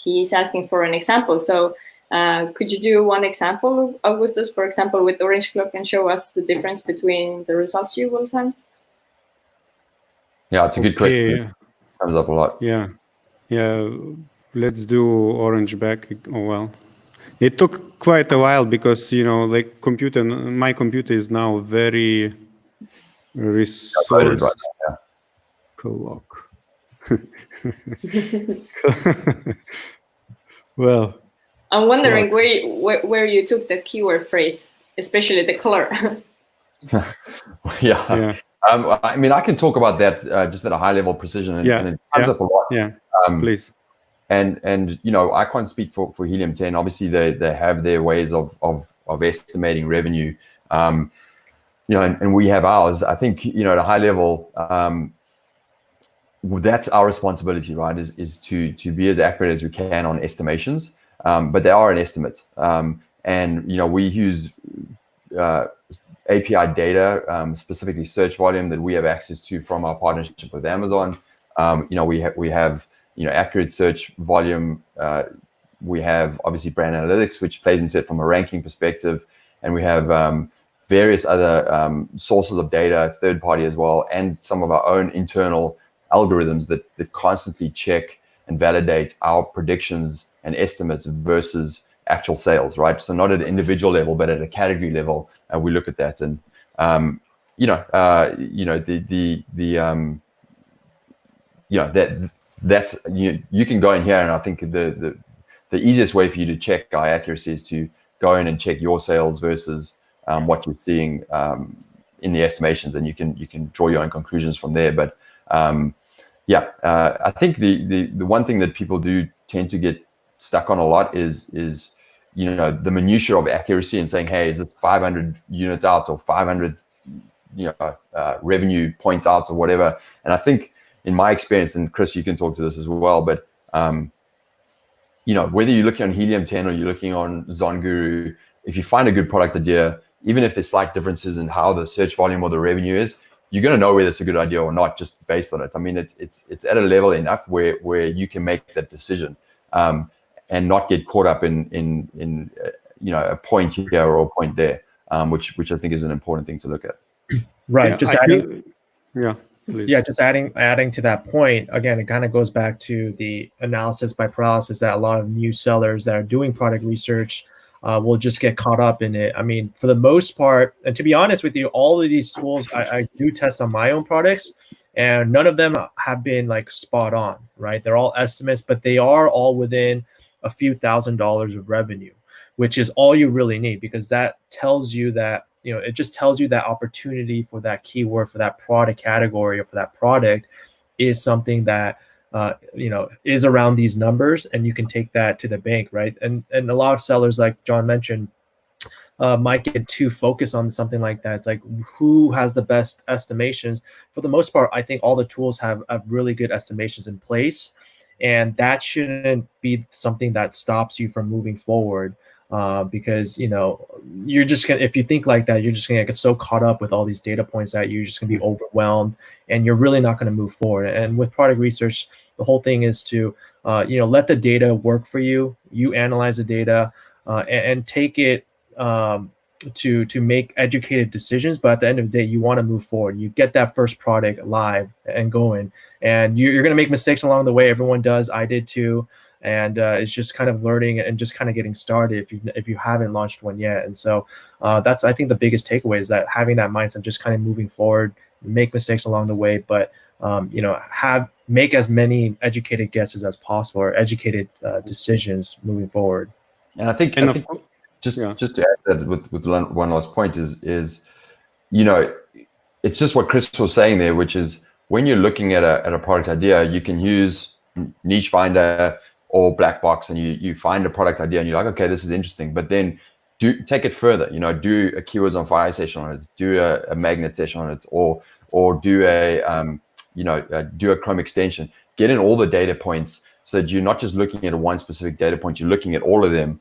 he's asking for an example. So could you do one example of Augustus, for example, with Orange Clock, and show us the difference between the results you will send? Yeah, it's a good question. Comes up a lot. Yeah, let's do Orange back. Oh well, it took quite a while because like my computer is now very resource clock. Well, I'm wondering where you took the keyword phrase, especially the color. Yeah. I mean, I can talk about that just at a high level precision, and it comes up a lot. Yeah, please. And I can't speak for Helium 10. Obviously, they have their ways of estimating revenue. And we have ours. I think at a high level, that's our responsibility, right? Is to be as accurate as we can on estimations. But they are an estimate, and we use API data, specifically search volume that we have access to from our partnership with Amazon. We have accurate search volume. We have obviously brand analytics, which plays into it from a ranking perspective, and we have various other sources of data, third party as well, and some of our own internal algorithms that constantly check and validate our predictions and estimates versus actual sales, right? So not at an individual level, but at a category level, we look at that, and that's you can go in here, and I think the easiest way for you to check our accuracy is to go in and check your sales versus what you're seeing in the estimations, and you can draw your own conclusions from there. But I think the one thing that people do tend to get stuck on a lot is the minutiae of accuracy and saying, hey, is it 500 units out or 500 revenue points out or whatever. And I think in my experience, and Chris, you can talk to this as well, but whether you're looking on Helium 10 or you're looking on ZonGuru, if you find a good product idea, even if there's slight differences in how the search volume or the revenue is, you're going to know whether it's a good idea or not just based on it. I mean, it's at a level enough where you can make that decision and not get caught up in a point here or a point there, which I think is an important thing to look at. Right. Yeah, just adding. Please. Yeah, just adding to that point, again, it kind of goes back to the analysis by paralysis that a lot of new sellers that are doing product research will just get caught up in it. I mean, for the most part, and to be honest with you, all of these tools I do test on my own products, and none of them have been like spot on, right? They're all estimates, but they are all within a few $1,000s of revenue, which is all you really need, because that tells you that, it just tells you that opportunity for that keyword, for that product category, or for that product is something that, is around these numbers, and you can take that to the bank, right? And a lot of sellers, like John mentioned, might get too focused on something like that. It's like, who has the best estimations? For the most part, I think all the tools have really good estimations in place, and that shouldn't be something that stops you from moving forward. Because you're just gonna, if you think like that, you're just gonna get so caught up with all these data points that you're just gonna be overwhelmed, and you're really not gonna move forward. And with product research, the whole thing is to let the data work for you. You analyze the data and take it to make educated decisions. But at the end of the day, you want to move forward. You get that first product live and going, and you're gonna make mistakes along the way. Everyone does. I did too. And it's just kind of learning and just kind of getting started if you haven't launched one yet. And so that's, I think, the biggest takeaway is that having that mindset, just kind of moving forward, make mistakes along the way, but make as many educated guesses as possible, or educated decisions moving forward. And I think just to add that with one last point is it's just what Chris was saying there, which is when you're looking at a product idea, you can use Niche Finder or black box, and you find a product idea and you're like, okay, this is interesting, but then take it further, do a keywords on fire session on it, do a magnet session on it, or do a Chrome extension, get in all the data points so that you're not just looking at one specific data point, you're looking at all of them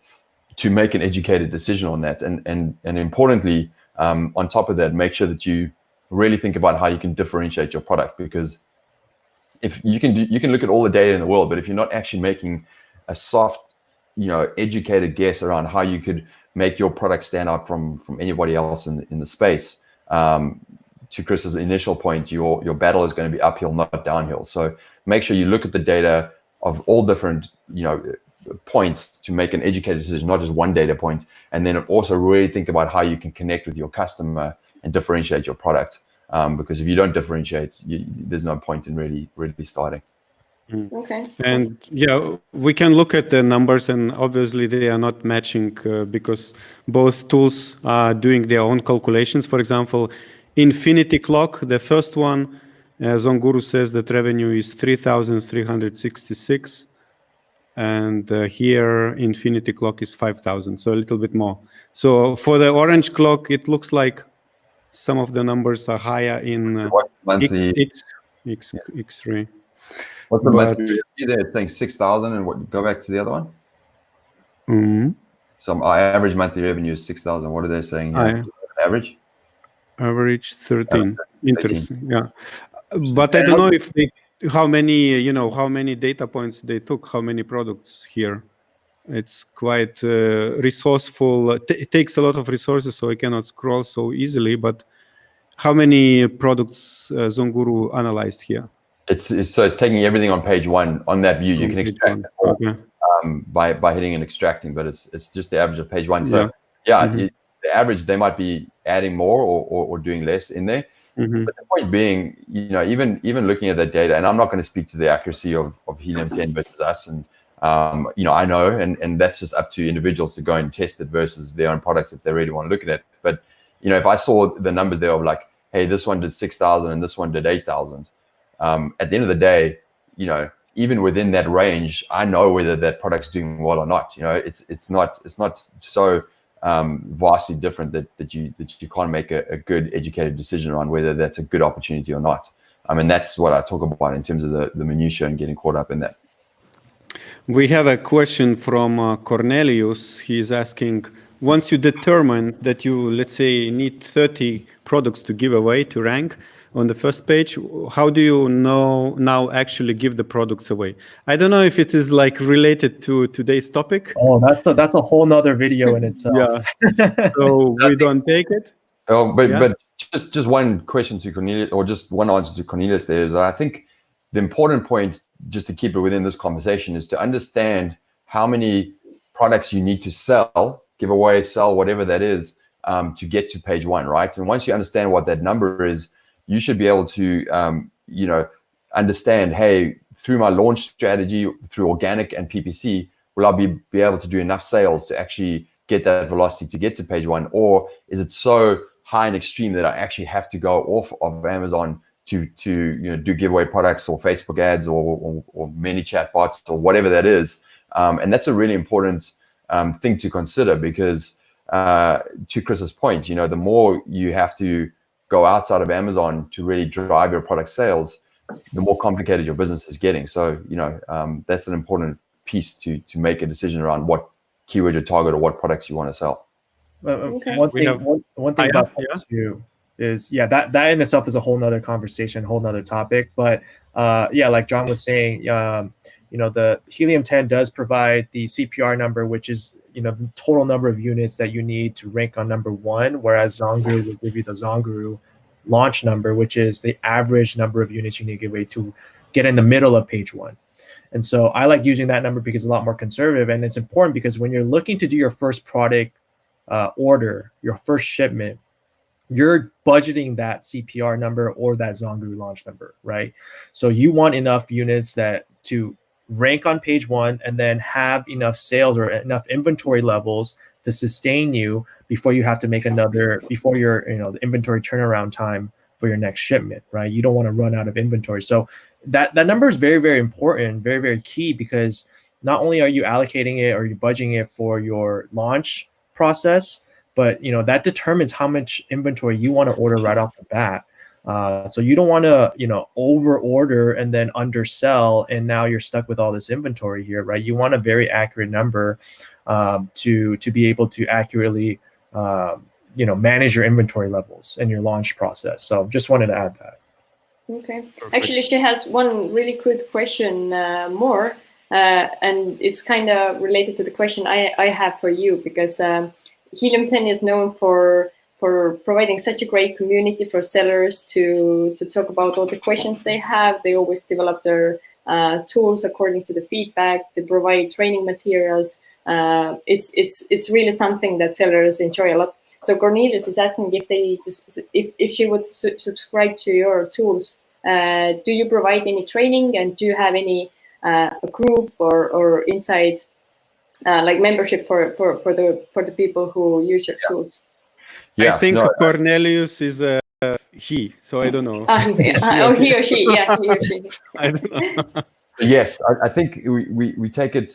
to make an educated decision on that. And importantly, on top of that, make sure that you really think about how you can differentiate your product, because if you can look at all the data in the world, but if you're not actually making a soft, educated guess around how you could make your product stand out from anybody else in the space, to Chris's initial point, your battle is going to be uphill, not downhill. So make sure you look at the data of all different, points to make an educated decision, not just one data point. And then also really think about how you can connect with your customer and differentiate your product. Because if you don't differentiate, there's no point in really starting. Okay. And yeah, we can look at the numbers, and obviously they are not matching because both tools are doing their own calculations. For example, Infinity Clock, the first one, ZonGuru says that revenue is 3,366. And here Infinity Clock is 5,000, so a little bit more. So for the orange clock, it looks like some of the numbers are higher in X3. What's the monthly revenue there? It's saying 6,000, and what? Go back to the other one. So our average monthly revenue is 6,000. What are they saying here? Average? Average 13. Interesting. Yeah, but I don't know if how many data points they took, how many products here. It's quite resourceful. It takes a lot of resources, so I cannot scroll so easily. But how many products ZonGuru analyzed here? It's taking everything on page one. On that view, you can extract by hitting and extracting, but it's just the average of page one. So the average, they might be adding more or doing less in there. But the point being, even looking at that data, and I'm not going to speak to the accuracy of Helium 10 versus us, and I know, and that's just up to individuals to go and test it versus their own products if they really want to look at it. But if I saw the numbers there of like, hey, this one did 6,000 and this one did 8,000, at the end of the day, even within that range, I know whether that product's doing well or not. It's not so vastly different that you can't make a good educated decision on whether that's a good opportunity or not. I mean, that's what I talk about in terms of the minutiae and getting caught up in that. We have a question from Cornelius. He's asking, once you determine that you, let's say, need 30 products to give away to rank on the first page, how do you now actually give the products away? I don't know if it is like related to today's topic. Oh, that's a whole nother video in itself. Yeah. So we don't take it. Oh, but just one question to Cornelius, or just one answer to Cornelius there is, I think the important point, just to keep it within this conversation, is to understand how many products you need to sell, give away, sell, whatever that is, to get to page one, right? And once you understand what that number is, you should be able to, understand, hey, through my launch strategy, through organic and PPC, will I be able to do enough sales to actually get that velocity to get to page one? Or is it so high and extreme that I actually have to go off of Amazon to do giveaway products or Facebook ads or many chat bots or whatever that is? And that's a really important thing to consider, because to Chris's point, the more you have to go outside of Amazon to really drive your product sales, the more complicated your business is getting. So, that's an important piece to make a decision around what keyword you target or what products you want to sell. Okay. One thing about that too is, that in itself is a whole nother conversation, whole nother topic. But like John was saying, the Helium 10 does provide the CPR number, which is the total number of units that you need to rank on number one, whereas ZonGuru will give you the ZonGuru Launch number, which is the average number of units you need to give away to get in the middle of page one. And so I like using that number because it's a lot more conservative, and it's important because when you're looking to do your first product order, your first shipment, you're budgeting that CPR number or that ZonGuru Launch number, right? So you want enough units to rank on page one and then have enough sales or enough inventory levels to sustain you before you have to make before your the inventory turnaround time for your next shipment, right? You don't want to run out of inventory. So that number is very, very important, very, very key, because not only are you allocating it or you're budgeting it for your launch process, but that determines how much inventory you want to order right off the bat. So you don't want to, over order and then undersell, and now you're stuck with all this inventory here, right? You want a very accurate number to be able to accurately, manage your inventory levels in your launch process. So just wanted to add that. Okay. Perfect. Actually, she has one really good question more, and it's kind of related to the question I have for you, because Helium 10 is known for providing such a great community for sellers to talk about all the questions they have. They always develop their tools according to the feedback. They provide training materials. It's really something that sellers enjoy a lot. So Cornelius is asking if she would subscribe to your tools. Do you provide any training, and do you have any a group or inside like membership for the people who use your tools? Yeah, I think Cornelius is a he, so I don't know. He or she, yeah, he or she. I don't know. Yes, I think we take it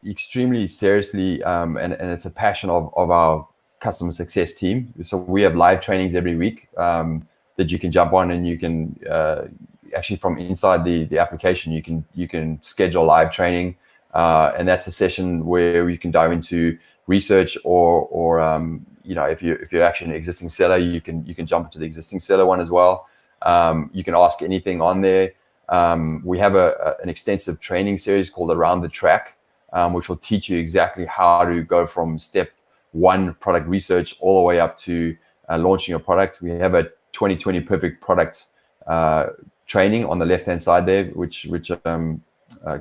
extremely seriously, and it's a passion of our customer success team. So we have live trainings every week that you can jump on, and you can actually from inside the application you can schedule live training, and that's a session where you can dive into research or if you're actually an existing seller, you can jump into the existing seller one as well. You can ask anything on there. We have an extensive training series called Around the Track, which will teach you exactly how to go from step 1 product research all the way up to launching your product. We have a 2020 perfect product training on the left-hand side there, which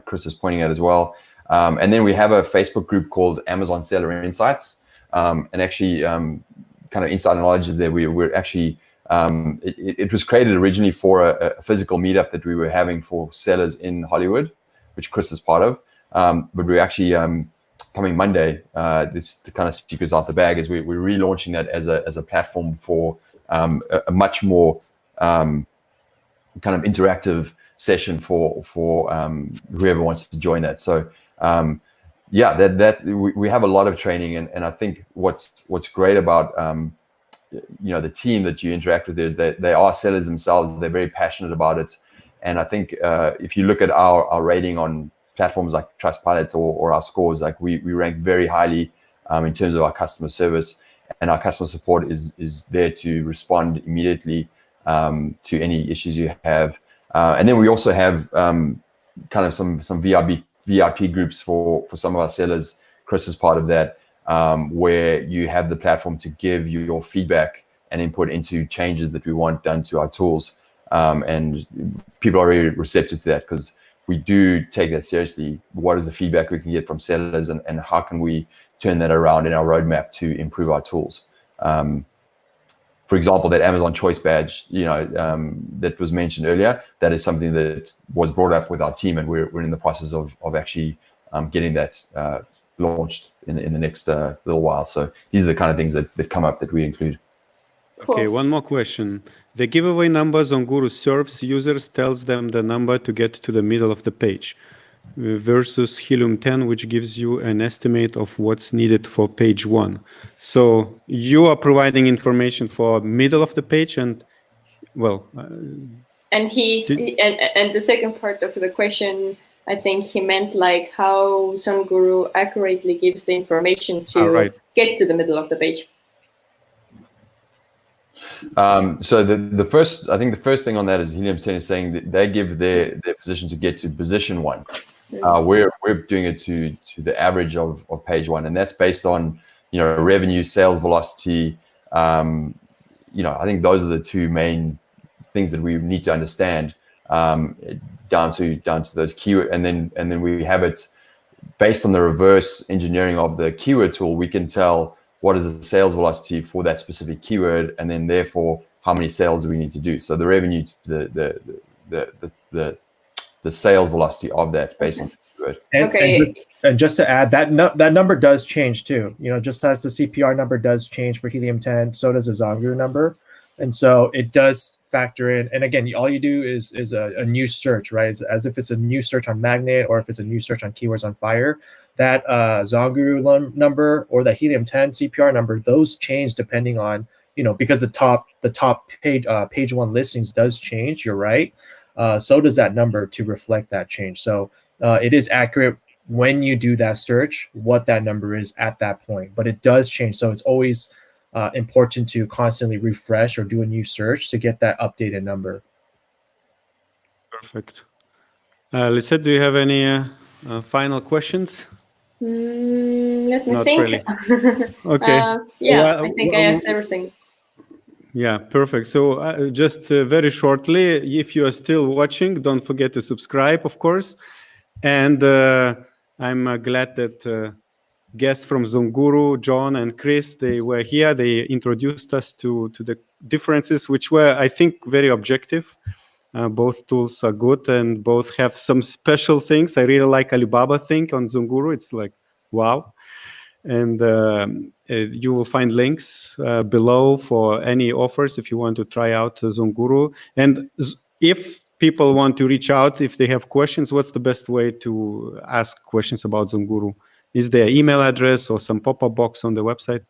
Chris is pointing at as well. And then we have a Facebook group called Amazon Seller Insights. And actually, kind of inside knowledge is that we're actually, it was created originally for a physical meetup that we were having for sellers in Hollywood, which Chris is part of. But we're actually, coming Monday, this the kind of secrets out the bag is we're relaunching that as a platform for a much more kind of interactive session for whoever wants to join that. So yeah, that we have a lot of training, and I think what's great about the team that you interact with is that they are sellers themselves. They're very passionate about it, and I think if you look at our rating on platforms like Trustpilot or our scores, like we rank very highly in terms of our customer service, and our customer support is there to respond immediately to any issues you have. And then we also have kind of some VIP groups for some of our sellers. Chris is part of that, where you have the platform to give your feedback and input into changes that we want done to our tools. And people are very receptive to that because we do take that seriously. What is the feedback we can get from sellers, and how can we turn that around in our roadmap to improve our tools? For example, that Amazon Choice badge, that was mentioned earlier, that is something that was brought up with our team, and we're in the process of actually getting that launched in the next little while. So these are the kind of things that come up that we include. Okay, one more question. The giveaway number ZonGuru serves users, tells them the number to get to the middle of the page, versus Helium 10, which gives you an estimate of what's needed for page 1. So you are providing information for middle of the page, and well. And and the second part of the question, I think he meant like how ZonGuru accurately gives the information to get to the middle of the page. So I think the first thing on that is Helium 10 is saying that they give their position to get to position 1. We're doing it to the average of page 1, and that's based on revenue, sales velocity. I think those are the two main things that we need to understand down to those keyword, and then we have it based on the reverse engineering of the keyword tool. We can tell what is the sales velocity for that specific keyword, and then therefore how many sales do we need to do. So the revenue, the sales velocity of that based on the keyword. And just to add, that number does change too. Just as the CPR number does change for Helium 10, so does the ZonGuru number. And so it does factor in. And again, all you do is a new search, right? It's as if it's a new search on Magnet, or if it's a new search on Keywords on Fire. That ZonGuru number or the Helium 10 CPR number, those change depending on because the top page one listings does change. You're right. So does that number to reflect that change. So it is accurate when you do that search, what that number is at that point, but it does change. So it's always important to constantly refresh or do a new search to get that updated number. Perfect. LISETT, do you have any final questions? Let me Not think. really. Okay. Yeah, I think I asked everything. Yeah, perfect. So just very shortly, if you are still watching, don't forget to subscribe, of course. And I'm glad that guests from ZonGuru, John and Chris, they were here. They introduced us to the differences, which were, I think, very objective. Both tools are good and both have some special things. I really like Alibaba thing on ZonGuru. It's like, wow. And you will find links below for any offers if you want to try out ZonGuru. And if people want to reach out, if they have questions, what's the best way to ask questions about ZonGuru? Is there an email address or some pop-up box on the website?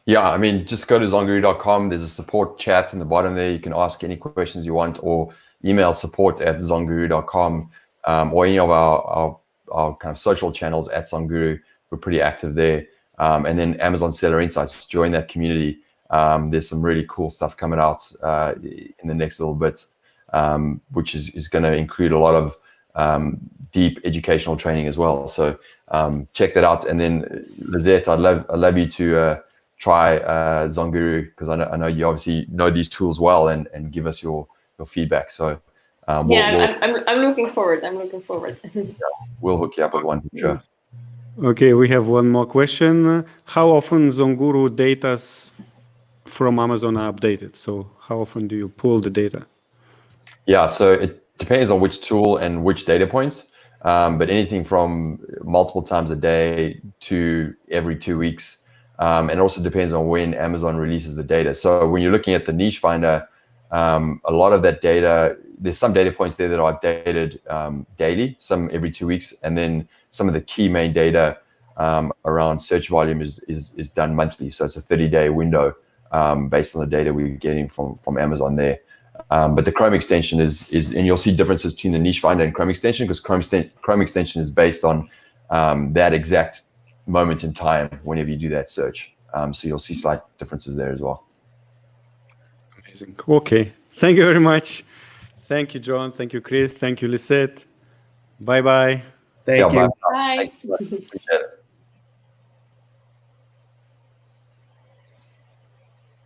Yeah, I mean, just go to zonguru.com. There's a support chat in the bottom there. You can ask any questions you want, or email support@zonguru.com, or any of our kind of social channels at ZonGuru. We're pretty active there. And then Amazon Seller Insights, join that community. There's some really cool stuff coming out in the next little bit, which is going to include a lot of deep educational training as well. So check that out. And then LISETT, I'd love you to try ZonGuru, because I know you obviously know these tools well, and give us your feedback. So I'm looking forward. I'm looking forward. We'll hook you up with one for sure. Okay, we have one more question. How often ZonGuru data from Amazon are updated? So how often do you pull the data? Yeah, so it depends on which tool and which data points, but anything from multiple times a day to every 2 weeks. And it also depends on when Amazon releases the data. So when you're looking at the niche finder, a lot of that data, there's some data points there that are updated daily, some every 2 weeks, and then some of the key main data around search volume is done monthly. So it's a 30-day window based on the data we're getting from Amazon there. But the Chrome extension is, and you'll see differences between the niche finder and Chrome extension, because Chrome extension is based on that exact moment in time whenever you do that search. So you'll see slight differences there as well. Amazing. Okay. Thank you very much. Thank you, John. Thank you, Chris. Thank you, LISETT. Bye-bye. Thank you. Bye. Bye. Appreciate it.